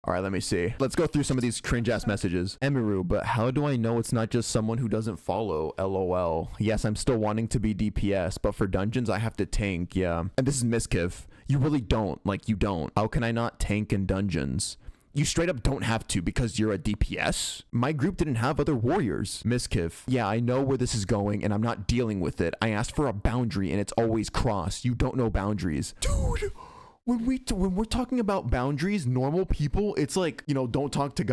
A: All right, let me see. Let's go through some of these cringe-ass messages. Emiru, but how do I know it's not just someone who doesn't follow? LOL. Yes, I'm still wanting to be DPS, but for dungeons, I have to tank, yeah. And this is Mizkif. You really don't. Like, you don't. How can I not tank in dungeons? You straight up don't have to because you're a DPS? My group didn't have other warriors. Mizkif. Yeah, I know where this is going, and I'm not dealing with it. I asked for a boundary, and it's always crossed. You don't know boundaries. Dude! When we're talking about boundaries, normal people, it's like, you know, don't talk to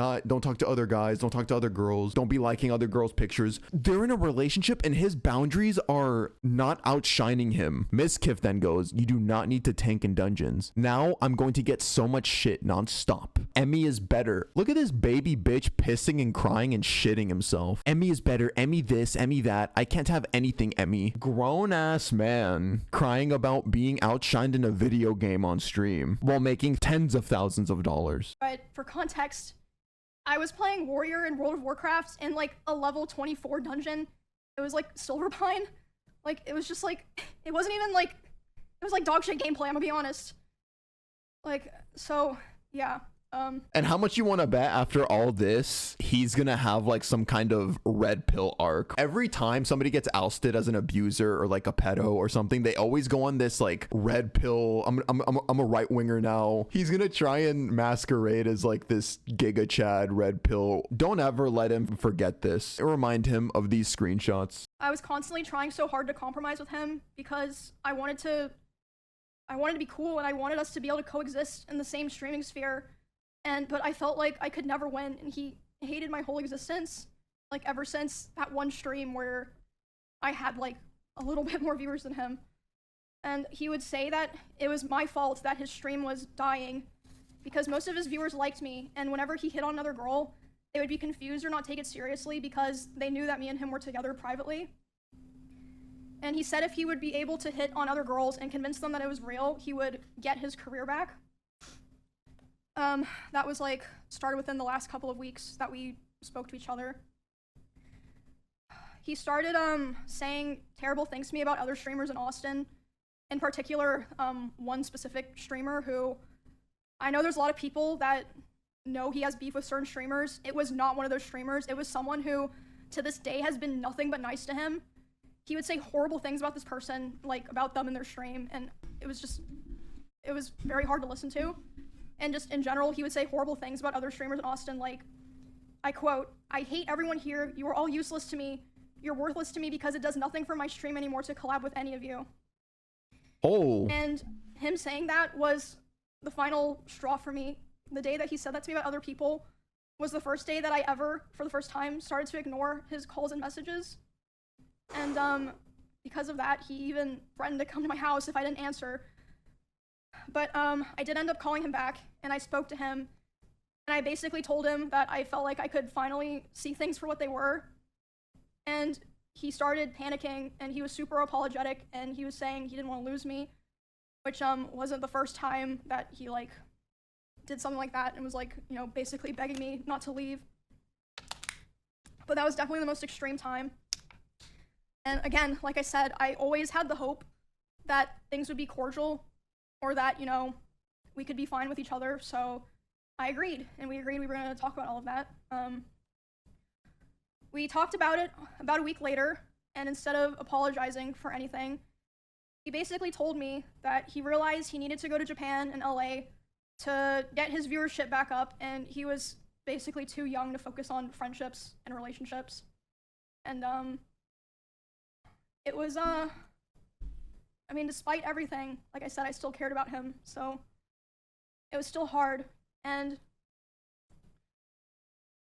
A: other guys, don't talk to other girls, don't be liking other girls' pictures. They're in a relationship and his boundaries are not outshining him. Mizkif then goes, you do not need to tank in dungeons. Now I'm going to get so much shit nonstop. Emmy is better. Look at this baby bitch pissing and crying and shitting himself. Emmy is better. Emmy this, Emmy that. I can't have anything, Emmy. Grown ass man crying about being outshined in a video game on stream while making tens of thousands of dollars.
D: But for context, I was playing Warrior in World of Warcraft in like a level 24 dungeon. It was like Silverpine. Like, it was just like, it wasn't even like, it was like dog shit gameplay, I'm gonna be honest. Like, so, yeah.
A: And how much you want to bet after all this, he's gonna have like some kind of red pill arc? Every time somebody gets ousted as an abuser or like a pedo or something, they always go on this like red pill. I'm a right winger now. He's gonna try and masquerade as like this Giga Chad red pill. Don't ever let him forget this. Remind him of these screenshots.
D: I was constantly trying so hard to compromise with him because I wanted to be cool and I wanted us to be able to coexist in the same streaming sphere. But I felt like I could never win, and he hated my whole existence, like ever since that one stream where I had like a little bit more viewers than him. And he would say that it was my fault that his stream was dying because most of his viewers liked me, and whenever he hit on another girl, they would be confused or not take it seriously because they knew that me and him were together privately. And he said if he would be able to hit on other girls and convince them that it was real, he would get his career back. That was like started within the last couple of weeks that we spoke to each other. He started saying terrible things to me about other streamers in Austin. In particular, one specific streamer who I know there's a lot of people that know he has beef with certain streamers. It was not one of those streamers. It was someone who to this day has been nothing but nice to him. He would say horrible things about this person, like about them in their stream, and it was very hard to listen to. And just in general, he would say horrible things about other streamers in Austin, like, I quote, "I hate everyone here. You are all useless to me. You're worthless to me because it does nothing for my stream anymore to collab with any of you."
A: Oh.
D: And him saying that was the final straw for me. The day that he said that to me about other people was the first day that I ever, for the first time, started to ignore his calls and messages. And because of that, he even threatened to come to my house if I didn't answer. But I did end up calling him back, and I spoke to him, and I basically told him that I felt like I could finally see things for what they were. And he started panicking, and he was super apologetic, and he was saying he didn't want to lose me, which wasn't the first time that he like did something like that and was like, you know, basically begging me not to leave. But that was definitely the most extreme time. And again, like I said, I always had the hope that things would be cordial, or that, you know, we could be fine with each other, so I agreed, and we agreed we were going to talk about all of that. We talked about it about a week later, and instead of apologizing for anything, he basically told me that he realized he needed to go to Japan and LA to get his viewership back up, and he was basically too young to focus on friendships and relationships. And it was I mean, despite everything, like I said, I still cared about him, so it was still hard. And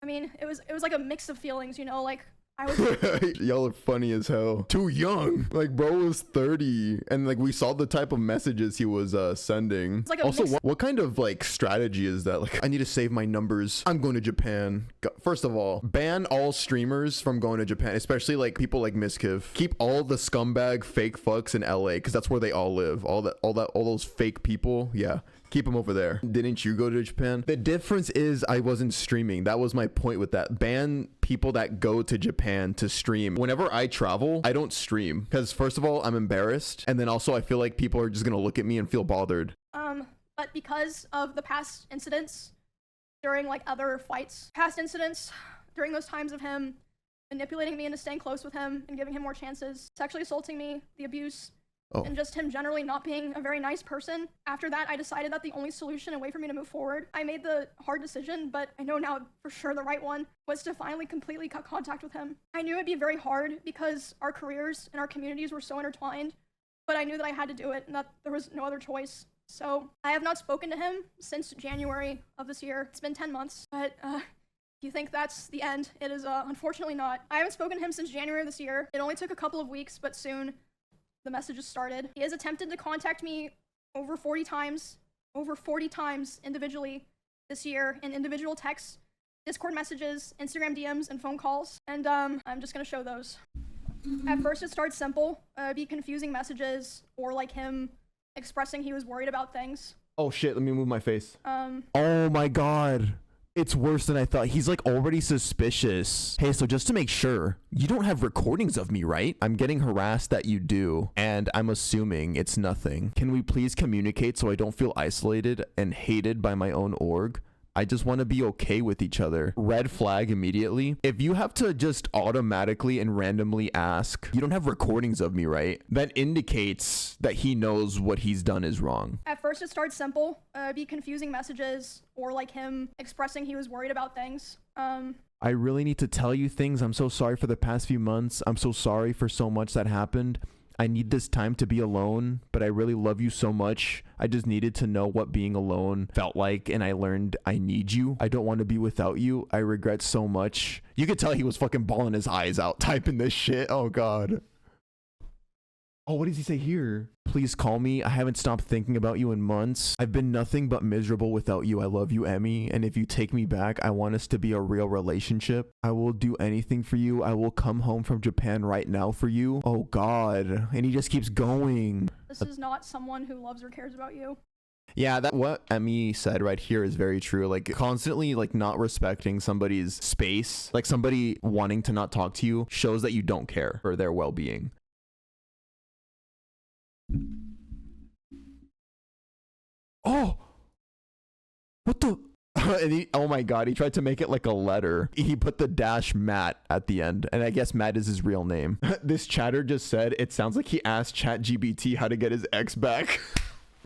D: I mean, it was like a mix of feelings, you know, like I was
A: Y'all are funny as hell. Too young. Like, bro was 30, and like we saw the type of messages he was sending.
D: like a
A: Also,
D: mix-
A: what kind of like strategy is that? Like, I need to save my numbers. I'm going to Japan. First of all, ban all streamers from going to Japan, especially like people like Mizkif. Keep all the scumbag fake fucks in LA because that's where they all live. All those fake people. Yeah. Keep them over there. Didn't you go to Japan? The difference is I wasn't streaming. That was my point with that. Ban people that go to Japan to stream. Whenever I travel, I don't stream because first of all, I'm embarrassed. And then also I feel like people are just going to look at me and feel bothered.
D: But because of the past incidents during like other fights, past incidents during those times of him manipulating me into staying close with him and giving him more chances, sexually assaulting me, the abuse, and just him generally not being a very nice person. After that, I decided that the only solution and way for me to move forward, I made the hard decision, but I know now for sure the right one, was to finally completely cut contact with him. I knew it'd be very hard because our careers and our communities were so intertwined, but I knew that I had to do it and that there was no other choice. So I have not spoken to him since January of this year. It's been 10 months, but if you think that's the end, it is unfortunately not. I haven't spoken to him since January of this year. It only took a couple of weeks, but soon the messages started. He has attempted to contact me over 40 times individually, this year in individual texts, Discord messages, Instagram DMs, and phone calls. And I'm just gonna show those. At first it starts simple, be confusing messages or like him expressing he was worried about things.
A: Oh shit, let me move my face. Oh my god. It's worse than I thought. He's like already suspicious. Hey, so just to make sure, you don't have recordings of me, right? I'm getting harassed that you do, and I'm assuming it's nothing. Can we please communicate so I don't feel isolated and hated by my own org? I just want to be okay with each other. Red flag immediately. If you have to just automatically and randomly ask, you don't have recordings of me, right? That indicates that he knows what he's done is wrong.
D: At first it starts simple, be confusing messages or like him expressing he was worried about things.
A: I really need to tell you things. I'm so sorry for the past few months. I'm so sorry for so much that happened. I need this time to be alone, but I really love you so much. I just needed to know what being alone felt like, and I learned I need you. I don't want to be without you. I regret so much. You could tell he was fucking bawling his eyes out typing this shit. Oh, God. Oh, what does he say here? Please call me. I haven't stopped thinking about you in months. I've been nothing but miserable without you. I love you, Emmy. And if you take me back, I want us to be a real relationship. I will do anything for you. I will come home from Japan right now for you. Oh, God. And he just keeps going.
D: This is not someone who loves or cares about you.
A: Yeah, that what Emmy said right here is very true. Like constantly like not respecting somebody's space, like somebody wanting to not talk to you shows that you don't care for their well-being. Oh, what the? And he, oh my God, he tried to make it like a letter. He put the dash Matt at the end, and I guess Matt is his real name. This chatter just said it sounds like he asked ChatGPT how to get his ex back.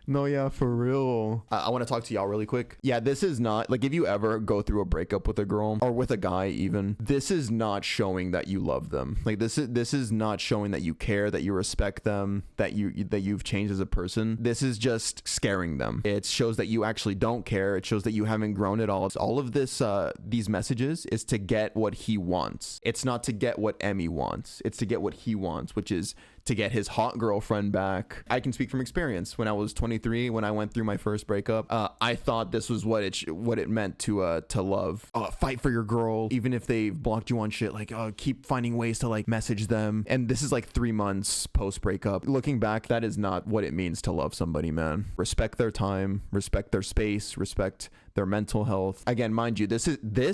A: No, yeah, for real. I want to talk to y'all really quick. Yeah, this is not like if you ever go through a breakup with a girl or with a guy even, this is not showing that you love them. Like this is not showing that you care, that you respect them, that you've changed as a person. This is just scaring them. It shows that you actually don't care. It shows that you haven't grown at all. It's all of this these messages is to get what he wants. It's not to get what Emmy wants. It's to get what he wants, which is to get his hot girlfriend back. I can speak from experience. When I was 23, when I went through my first breakup, I thought this was what it meant to love. Fight for your girl, even if they've blocked you on shit. Like, keep finding ways to like message them. And this is like 3 months post breakup. Looking back, that is not what it means to love somebody, man. Respect their time, respect their space, respect their mental health. Again, mind you, this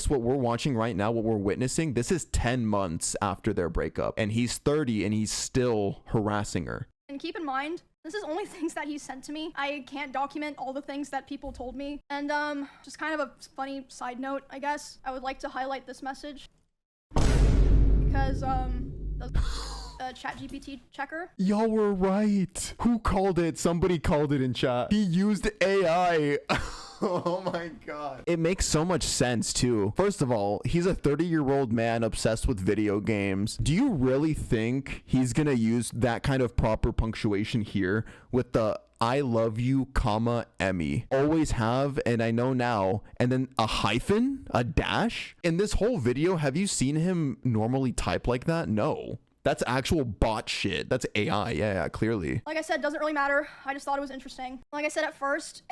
A: what we're watching right now, what we're witnessing, this is 10 months after their breakup, and he's 30 and he's still harassing her.
D: And keep in mind, this is only things that he sent to me. I can't document all the things that people told me. And just kind of a funny side note, I guess, I would like to highlight this message because the ChatGPT checker.
A: Y'all were right. Who called it? Somebody called it in chat. He used AI. Oh my God. It makes so much sense too. First of all, he's a 30-year-old man obsessed with video games. Do you really think he's gonna use that kind of proper punctuation here with the I love you, comma, Emmy? Always have, and I know now, and then a hyphen, a dash? In this whole video, have you seen him normally type like that? No. That's actual bot shit. That's AI. Yeah, clearly.
D: Like I said, doesn't really matter. I just thought it was interesting. Like I said at first,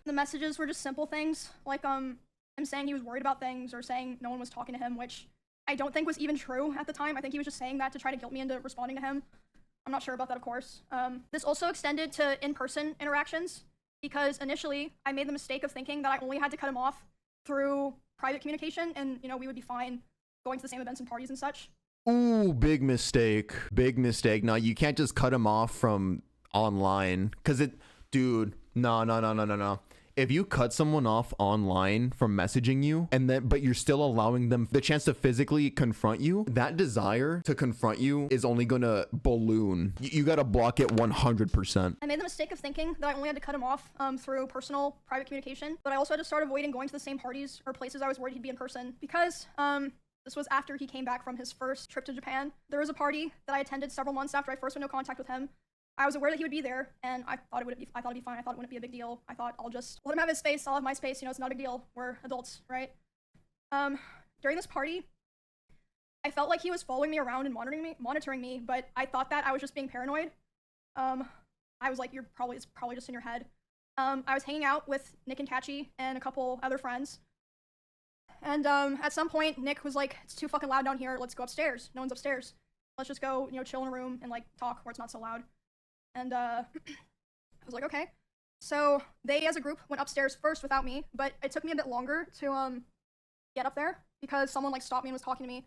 D: the messages were just simple things. Like him saying he was worried about things or saying no one was talking to him, which I don't think was even true at the time. I think he was just saying that to try to guilt me into responding to him. I'm not sure about that, of course. This also extended to in-person interactions because initially I made the mistake of thinking that I only had to cut him off through private communication and, you know, we would be fine going to the same events and parties and such.
A: Ooh, big mistake. Big mistake. No, you can't just cut him off from online because dude, no. If you cut someone off online from messaging you but you're still allowing them the chance to physically confront you, that desire to confront you is only gonna balloon. You gotta block it 100%.
D: I made the mistake of thinking that I only had to cut him off through personal private communication, but I also had to start avoiding going to the same parties or places I was worried he'd be in person because this was after he came back from his first trip to Japan. There was a party that I attended several months after I first went into contact with him. I was aware that he would be there, and I thought it'd be fine. I thought it wouldn't be a big deal. I thought I'll just let him have his space. I'll have my space. You know, it's not a big deal. We're adults, right? During this party, I felt like he was following me around and monitoring me, but I thought that I was just being paranoid. I was like, it's probably just in your head. I was hanging out with Nick and Catchy and a couple other friends. And at some point, Nick was like, it's too fucking loud down here. Let's go upstairs. No one's upstairs. Let's just go, chill in a room and like talk where it's not so loud. And I was like, okay. So they, as a group, went upstairs first without me, but it took me a bit longer to get up there because someone like stopped me and was talking to me.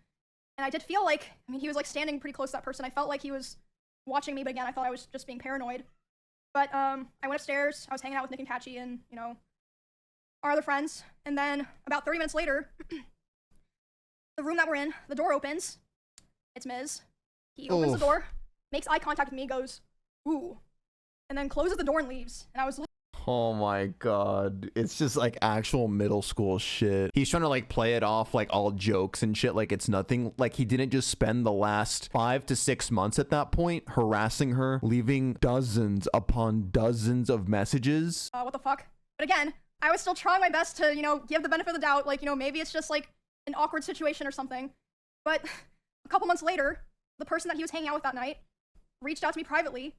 D: And I did feel like, he was like standing pretty close to that person. I felt like he was watching me, but again, I thought I was just being paranoid. But I went upstairs. I was hanging out with Nick and Catchy and, our other friends. And then about 30 minutes later, the room that we're in, the door opens. It's Miz. He opens the door, makes eye contact with me, goes, ooh, and then closes the door and leaves. And I was like,
A: oh my god, it's just like actual middle school shit. He's trying to like play it off like all jokes and shit, like it's nothing. Like he didn't just spend the last 5 to 6 months at that point harassing her, leaving dozens upon dozens of messages.
D: what the fuck? But again, I was still trying my best to, give the benefit of the doubt, like, maybe it's just like an awkward situation or something. But a couple months later, the person that he was hanging out with that night reached out to me privately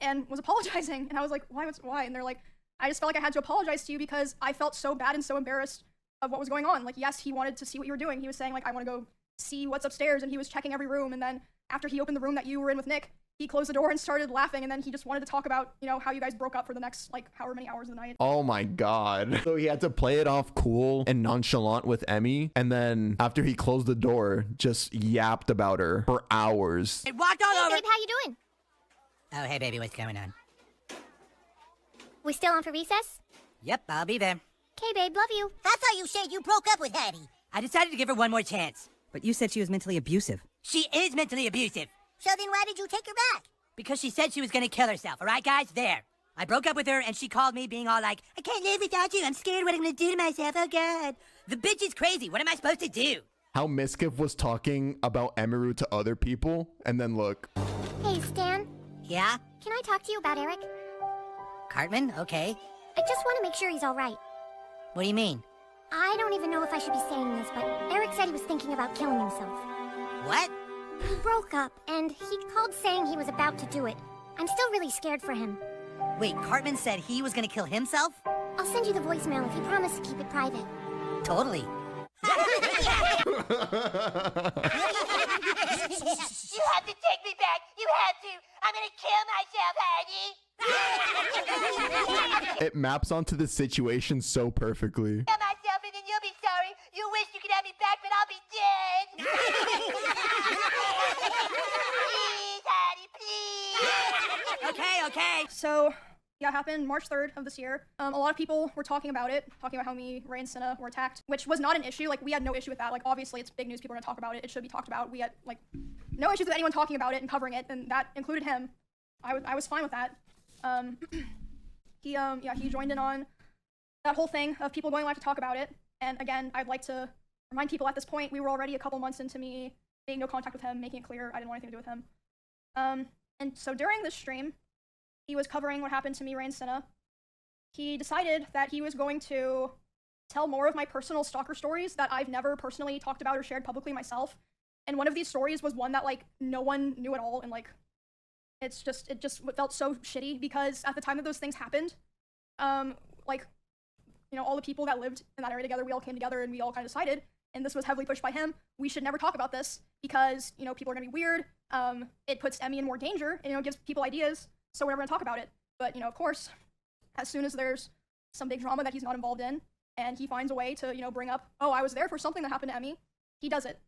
D: and was apologizing. And I was like, why? And they're like, I just felt like I had to apologize to you because I felt so bad and so embarrassed of what was going on. Like, yes, he wanted to see what you were doing. He was saying, like, I want to go see what's upstairs. And he was checking every room. And then after he opened the room that you were in with Nick, he closed the door and started laughing. And then he just wanted to talk about, how you guys broke up for the next, like, however many hours of the night.
A: Oh my god. So he had to play it off cool and nonchalant with Emmy. And then after he closed the door, just yapped about her for hours.
H: It walked all over.
J: Babe, how you doing?
H: Oh, hey, baby, what's going on?
J: We still on for recess?
H: Yep, I'll be there.
J: Okay, babe, love you.
H: I thought you said you broke up with Hattie. I decided to give her one more chance. But you said she was mentally abusive. She is mentally abusive. So then why did you take her back? Because she said she was gonna kill herself, all right, guys? There. I broke up with her, and she called me being all like, I can't live without you. I'm scared what I'm gonna do to myself. Oh, God. The bitch is crazy. What am I supposed to do?
A: How Mizkif was talking about Emiru to other people, and then look.
J: Hey, Stan.
H: Yeah?
J: Can I talk to you about Eric?
H: Cartman? Okay.
J: I just want to make sure he's all right.
H: What do you mean?
J: I don't even know if I should be saying this, but Eric said he was thinking about killing himself.
H: What?
J: We broke up, and he called saying he was about to do it. I'm still really scared for him.
H: Wait, Cartman said he was gonna kill himself?
J: I'll send you the voicemail if you promise to keep it private.
H: Totally. You have to take me back. You have to. I'm gonna kill myself, Hattie.
A: It maps onto the situation so perfectly.
H: Kill myself and then you'll be sorry. You wish you could have me back, but I'll be dead. Please, Hattie, please. Okay.
D: So, yeah, it happened March 3rd of this year. A lot of people were talking about how me, Ray, and Cinna were attacked, which was not an issue. Like, we had no issue with that. Like, obviously, it's big news. People are gonna talk about it. It should be talked about. We had, like, no issues with anyone talking about it and covering it, and that included him. I was fine with that. He joined in on that whole thing of people going live to talk about it. And again, I'd like to remind people at this point, we were already a couple months into me being no contact with him, making it clear I didn't want anything to do with him. And so during this stream, he was covering what happened to me, Ray, and Cinna. He decided that he was going to tell more of my personal stalker stories that I've never personally talked about or shared publicly myself. And one of these stories was one that, like, no one knew at all, and, like, it just felt so shitty because at the time that those things happened, like, all the people that lived in that area together, we all came together and we all kind of decided, and this was heavily pushed by him, we should never talk about this because, people are gonna be weird, it puts Emmy in more danger, and, gives people ideas, so we're never gonna talk about it. But, of course, as soon as there's some big drama that he's not involved in, and he finds a way to, bring up, oh, I was there for something that happened to Emmy, he does it.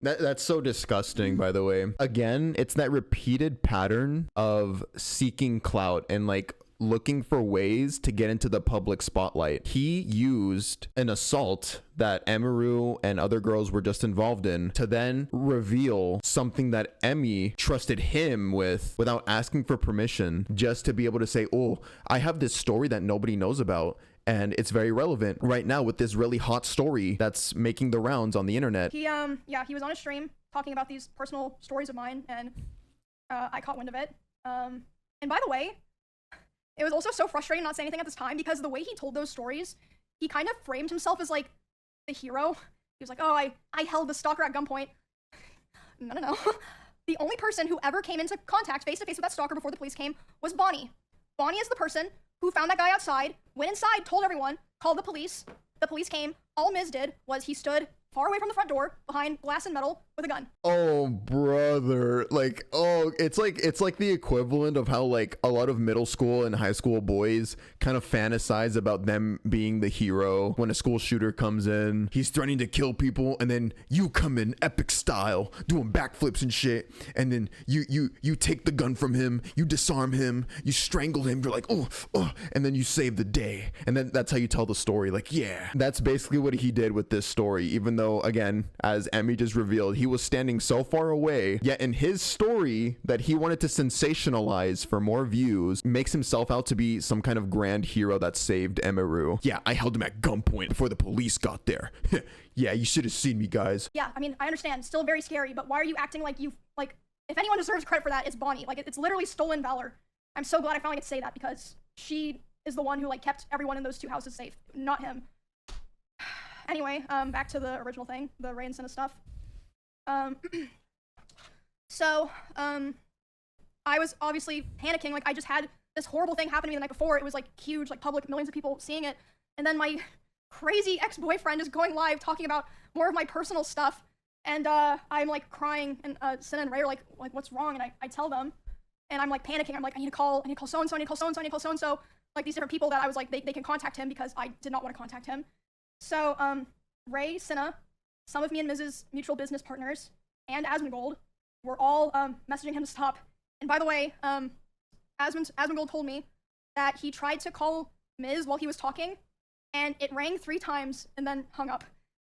A: That's so disgusting, by the way. Again, it's that repeated pattern of seeking clout and, like, looking for ways to get into the public spotlight. He used an assault that Emiru and other girls were just involved in to then reveal something that Emmy trusted him with without asking for permission, just to be able to say, oh, I have this story that nobody knows about, and it's very relevant right now with this really hot story that's making the rounds on the internet.
D: He was on a stream talking about these personal stories of mine, and I caught wind of it. And by the way, it was also so frustrating not saying anything at this time because the way he told those stories, he kind of framed himself as, like, the hero. He was like, oh, I held the stalker at gunpoint. No. The only person who ever came into contact face-to-face with that stalker before the police came was Bonnie. Bonnie is the person who found that guy outside, went inside, told everyone, called the police. The police came. All Miz did was he stood far away from the front door behind glass and metal with a gun.
A: Oh, brother. Like, oh, it's like the equivalent of how like a lot of middle school and high school boys kind of fantasize about them being the hero when a school shooter comes in. He's threatening to kill people, and then you come in epic style doing backflips and shit, and then you take the gun from him, you disarm him, you strangle him, you're like, oh, and then you save the day. And then that's how you tell the story. Like, yeah, that's basically what he did with this story, even though, again, as Emmy just revealed, he was standing so far away, yet in his story that he wanted to sensationalize for more views, makes himself out to be some kind of grand hero that saved Emiru. Yeah, I held him at gunpoint before the police got there. Yeah, you should have seen me, guys.
D: Yeah, I mean, I understand, still very scary, but why are you acting like you, like, if anyone deserves credit for that, it's Bonnie. Like, it's literally stolen valor. I'm so glad I finally get to say that, because she is the one who, like, kept everyone in those 2 houses safe, not him. Anyway, back to the original thing, the Ray and Senna stuff. I was obviously panicking. Like, I just had this horrible thing happen to me the night before. It was like huge, like public, millions of people seeing it. And then my crazy ex-boyfriend is going live talking about more of my personal stuff. And I'm like crying, and Senna and Ray are like what's wrong? And I tell them, and I'm like panicking. I'm like, I need to call so-and-so, I need to call so-and-so, I need to call so-and-so. Like these different people that I was like, they can contact him, because I did not want to contact him. So Ray, Senna, some of me and Miz's mutual business partners, and Asmongold were all messaging him to stop. And by the way, Asmongold told me that he tried to call Miz while he was talking, and it rang 3 times and then hung up,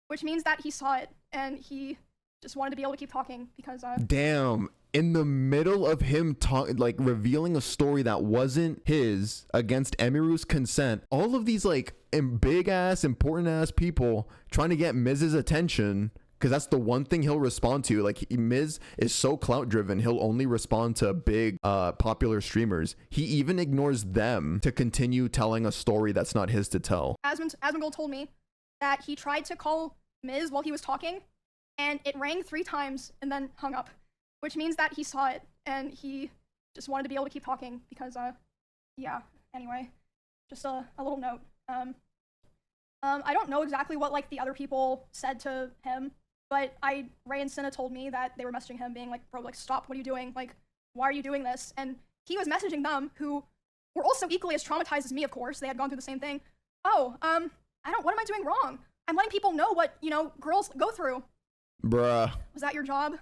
D: which means that he saw it and he just wanted to be able to keep talking because
A: damn, in the middle of him like revealing a story that wasn't his against Emiru's consent, all of these like big ass important ass people trying to get Miz's attention, because that's the one thing he'll respond to. Like, Miz is so clout driven, he'll only respond to big popular streamers. He even ignores them to continue telling a story that's not his to tell.
D: Asmongold told me that he tried to call Miz while he was talking, and it rang 3 times and then hung up, which means that he saw it and he just wanted to be able to keep talking because yeah, anyway, just a little note. I don't know exactly what like the other people said to him, but Ray and Senna told me that they were messaging him being like, bro, like, stop, what are you doing? Like, why are you doing this? And he was messaging them, who were also equally as traumatized as me, of course. They had gone through the same thing. Oh, what am I doing wrong? I'm letting people know what, you know, girls go through.
A: Bruh.
D: Was that your job?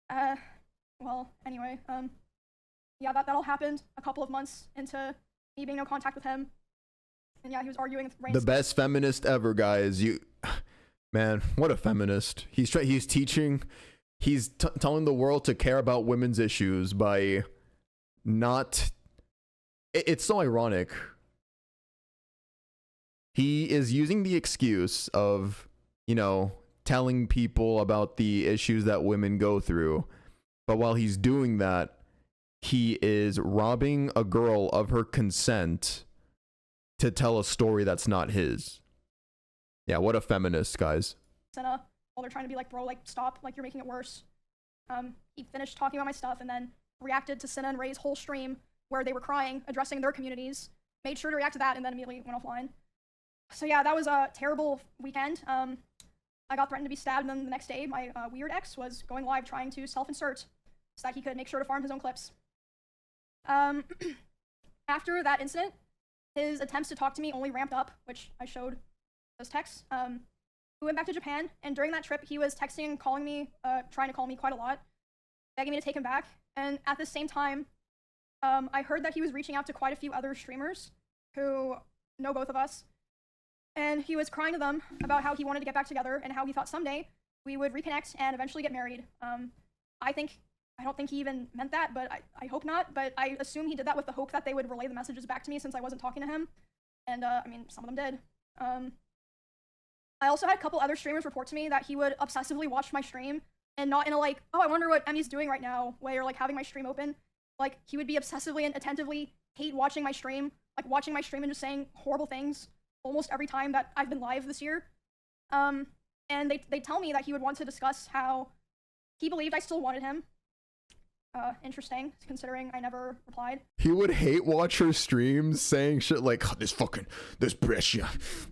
D: Well, anyway, yeah, that all happened a couple of months into me being no contact with him. And yeah, he was arguing with Ray.
A: The best feminist ever, guys. Man, what a feminist. He's teaching, he's telling the world to care about women's issues by not, it's so ironic. He is using the excuse of, you know, telling people about the issues that women go through. But while he's doing that, he is robbing a girl of her consent to tell a story that's not his. Yeah, what a feminist, guys.
D: Senna, while they're trying to be like, bro, like, stop, like, you're making it worse. He finished talking about my stuff and then reacted to Senna and Ray's whole stream where they were crying, addressing their communities, made sure to react to that, and then immediately went offline. So yeah, that was a terrible weekend. I got threatened to be stabbed, and then the next day, my weird ex was going live trying to self-insert so that he could make sure to farm his own clips. After that incident, his attempts to talk to me only ramped up, which I showed those texts. We went back to Japan, and during that trip, he was texting and calling me, trying to call me quite a lot, begging me to take him back. And at the same time, I heard that he was reaching out to quite a few other streamers who know both of us. And he was crying to them about how he wanted to get back together and how he thought someday we would reconnect and eventually get married. I don't think he even meant that, but I hope not. But I assume he did that with the hope that they would relay the messages back to me since I wasn't talking to him. And I mean, some of them did. I also had a couple other streamers report to me that he would obsessively watch my stream, and not in a like, oh, I wonder what Emmy's doing right now way, or like having my stream open. Like, he would be obsessively and attentively hate watching my stream, like watching my stream and just saying horrible things almost every time that I've been live this year. And they tell me that he would want to discuss how he believed I still wanted him. interesting, considering I never replied.
A: He would hate watch her streams saying shit like, oh, this Brescia,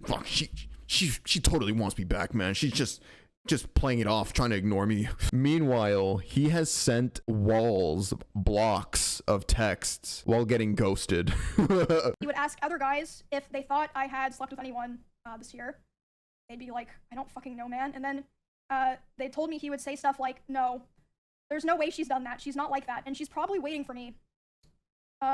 A: fuck, she totally wants me back, man. She's just playing it off, trying to ignore me. Meanwhile, he has sent blocks of texts while getting ghosted.
D: He would ask other guys if they thought I had slept with anyone this year. They'd be like, I don't fucking know, man. And then they told me he would say stuff like, no, there's no way she's done that. She's not like that. And she's probably waiting for me.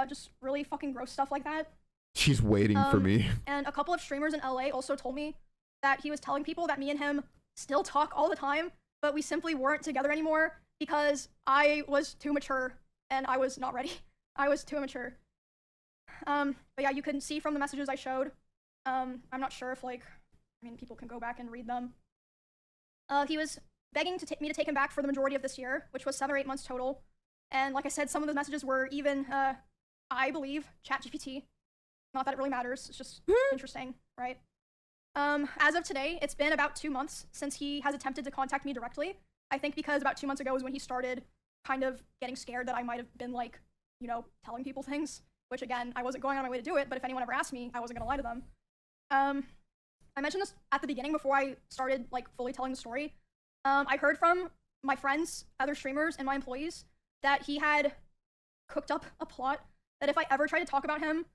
D: Just really fucking gross stuff like that.
A: She's waiting for me.
D: And a couple of streamers in LA also told me that he was telling people that me and him still talk all the time, but we simply weren't together anymore because I was too mature and I was not ready. I was too immature. But yeah, you can see from the messages I showed. I'm not sure if people can go back and read them. He was begging me to take him back for the majority of this year, which was 7 or 8 months total. And like I said, some of the messages were even, I believe, ChatGPT. Not that it really matters, it's just interesting, right? As of today, it's been about 2 months since he has attempted to contact me directly. I think because about 2 months ago is when he started kind of getting scared that I might have been telling people things, which again, I wasn't going on my way to do it, but if anyone ever asked me, I wasn't gonna lie to them. I mentioned this at the beginning before I started fully telling the story. I heard from my friends, other streamers, and my employees that he had cooked up a plot that if I ever tried to talk about him,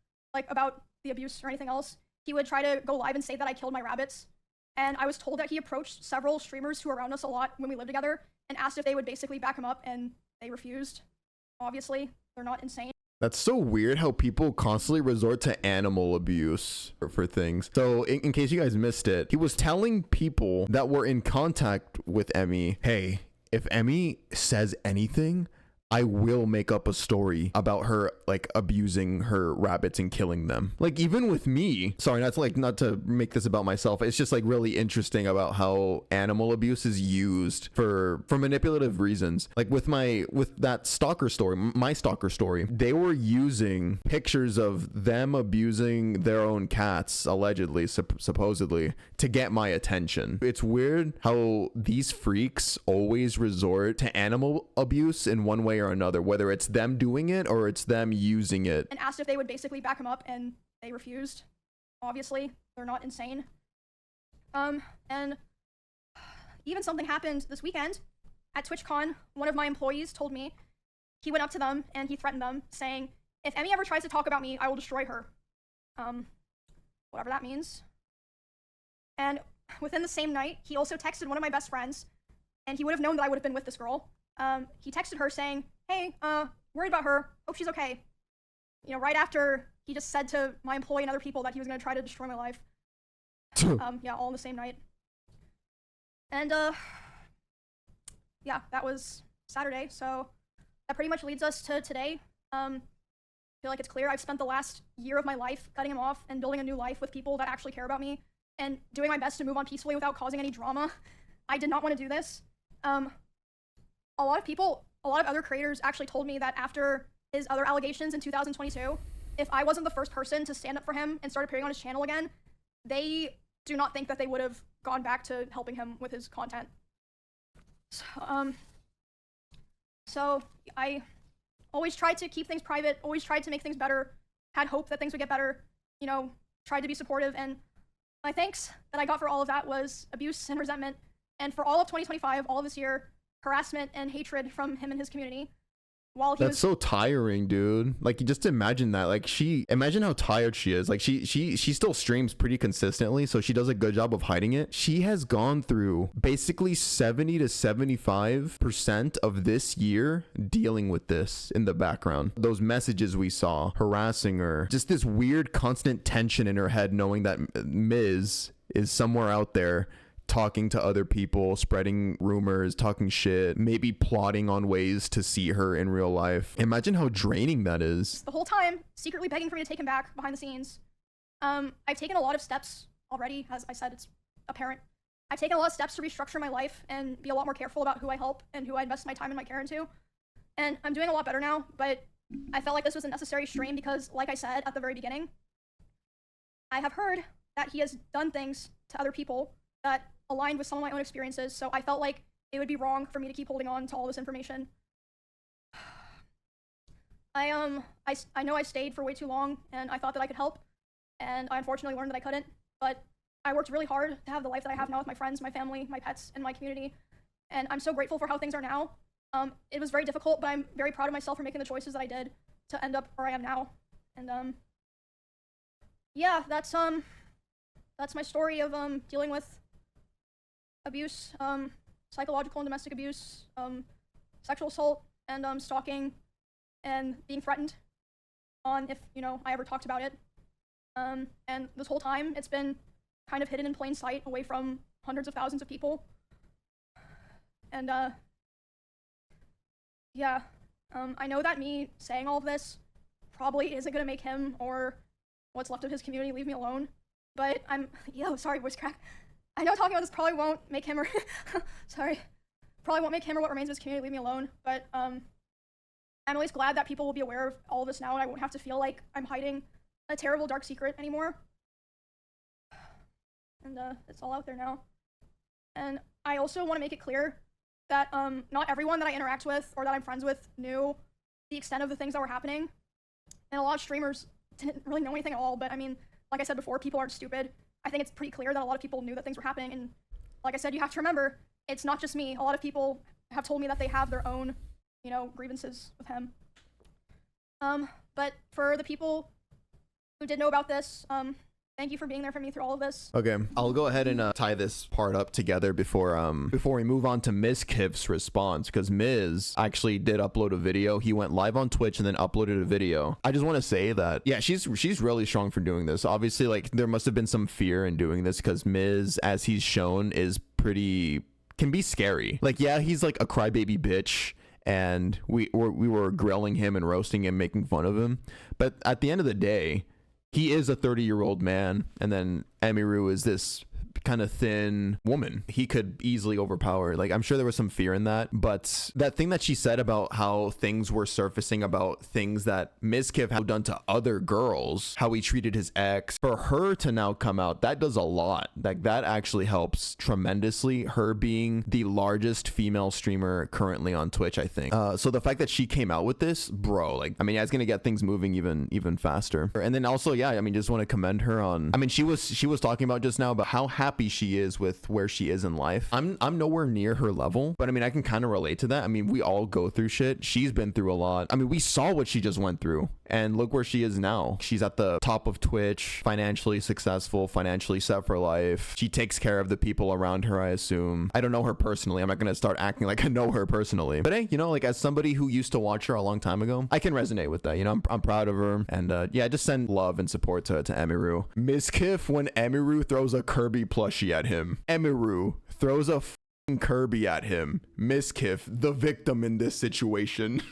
D: about the abuse or anything else, he would try to go live and say that I killed my rabbits. And I was told that he approached several streamers who were around us a lot when we lived together and asked if they would basically back him up, and they refused. Obviously, they're not insane.
A: That's so weird how people constantly resort to animal abuse for things. So in case you guys missed it, he was telling people that were in contact with Emmy, hey, if Emmy says anything, I will make up a story about her abusing her rabbits and killing them. Even with me, sorry, not to make this about myself. It's just really interesting about how animal abuse is used for manipulative reasons. With that stalker story, my stalker story, they were using pictures of them abusing their own cats, allegedly, supposedly, to get my attention. It's weird how these freaks always resort to animal abuse in one way or another, whether it's them doing it or it's them using it.
D: And asked if they would basically back him up, and they refused. Obviously, they're not insane. And even something happened this weekend. At TwitchCon, one of my employees told me he went up to them and he threatened them, saying, if Emmy ever tries to talk about me, I will destroy her. Whatever that means. And within the same night, he also texted one of my best friends, and he would have known that I would have been with this girl. He texted her saying, hey, worried about her, hope she's okay. Right after he just said to my employee and other people that he was gonna try to destroy my life. Yeah, all in the same night. And, yeah, that was Saturday, so that pretty much leads us to today. I feel like it's clear I've spent the last year of my life cutting him off and building a new life with people that actually care about me and doing my best to move on peacefully without causing any drama. I did not want to do this. A lot of other creators actually told me that after his other allegations in 2022, if I wasn't the first person to stand up for him and start appearing on his channel again, they do not think that they would have gone back to helping him with his content. So I always tried to keep things private, always tried to make things better, had hope that things would get better, tried to be supportive, and my thanks that I got for all of that was abuse and resentment, and for all of 2025, all of this year, harassment and hatred from him and his community. That's so tiring, dude. You just imagine that. Imagine how tired she is. She still streams pretty consistently, so she does a good job of hiding it. She has gone through basically 70 to 75% of this year dealing with this in the background. Those messages we saw harassing her, just this weird constant tension in her head, knowing that Miz is somewhere out there talking to other people, spreading rumors, talking shit, maybe plotting on ways to see her in real life. Imagine how draining that is. The whole time, secretly begging for me to take him back behind the scenes. I've taken a lot of steps already, as I said, it's apparent. I've taken a lot of steps to restructure my life and be a lot more careful about who I help and who I invest my time and my care into. And I'm doing a lot better now, but I felt like this was a necessary stream because, like I said at the very beginning, I have heard that he has done things to other people that aligned with some of my own experiences, so I felt like it would be wrong for me to keep holding on to all this information. I know I stayed for way too long, and I thought that I could help, and I unfortunately learned that I couldn't. But I worked really hard to have the life that I have now with my friends, my family, my pets, and my community, and I'm so grateful for how things are now. It was very difficult, but I'm very proud of myself for making the choices that I did to end up where I am now. And yeah, that's my story of dealing with abuse, psychological and domestic abuse, sexual assault, and stalking, and being threatened on if, you know, I ever talked about it. And this whole time, it's been kind of hidden in plain sight away from hundreds of thousands of people. And, yeah, I know that me saying all of this probably isn't gonna make him or what's left of his community leave me alone, but sorry, voice crack. I know talking about this probably won't make him or, probably won't make him or what remains of his community leave me alone, but, I'm at least glad that people will be aware of all of this now and I won't have to feel like I'm hiding a terrible dark secret anymore. And it's all out there now. And I also want to make it clear that not everyone that I interact with or that I'm friends with knew the extent of the things that were happening. And a lot of streamers didn't really know anything at all, but I mean, like I said before, people aren't stupid. I think it's pretty clear that a lot of people knew that things were happening, and like I said, you have to remember, it's not just me. A lot of people have told me that they have their own, you know, grievances with him. But for the people who did know about this, thank you for being there for me through all of this.
A: Okay, I'll go ahead and tie this part up together before we move on to Mizkif's response, because Miz actually did upload a video. He went live on Twitch and then uploaded a video. I just want to say that, yeah, she's really strong for doing this. Obviously, like, there must have been some fear in doing this, because Miz, as he's shown, is can be scary. Like, yeah, he's like a crybaby bitch, and we were grilling him and roasting him, making fun of him, but at the end of the day, he is a 30-year-old man, and then Emiru is this kind of thin woman. He could easily overpower. Like, I'm sure there was some fear in that, but that thing that she said about how things were surfacing about things that Mizkif had done to other girls, how he treated his ex, for her to now come out, that does a lot. Like, that actually helps tremendously, her being the largest female streamer currently on Twitch, I think. So the fact that she came out with this, bro, like, I mean, it's gonna get things moving even faster. And then also, yeah, I mean, just want to commend her on, I mean, she was talking about just now about how happy she is with where she is in life. I'm nowhere near her level, but I mean, I can kind of relate to that. I mean, we all go through shit. She's been through a lot. I mean, we saw what she just went through, and look where she is now. She's at the top of Twitch, financially successful, financially set for life. She takes care of the people around her, I assume. I don't know her personally. I'm not gonna start acting like I know her personally, but hey, you know, like, as somebody who used to watch her a long time ago, I can resonate with that. You know, I'm proud of her, and yeah, just send love and support to Emiru. Mizkif, when Emiru throws a Kirby plushie at him, Emiru throws a Kirby at him. Mizkif, the victim in this situation.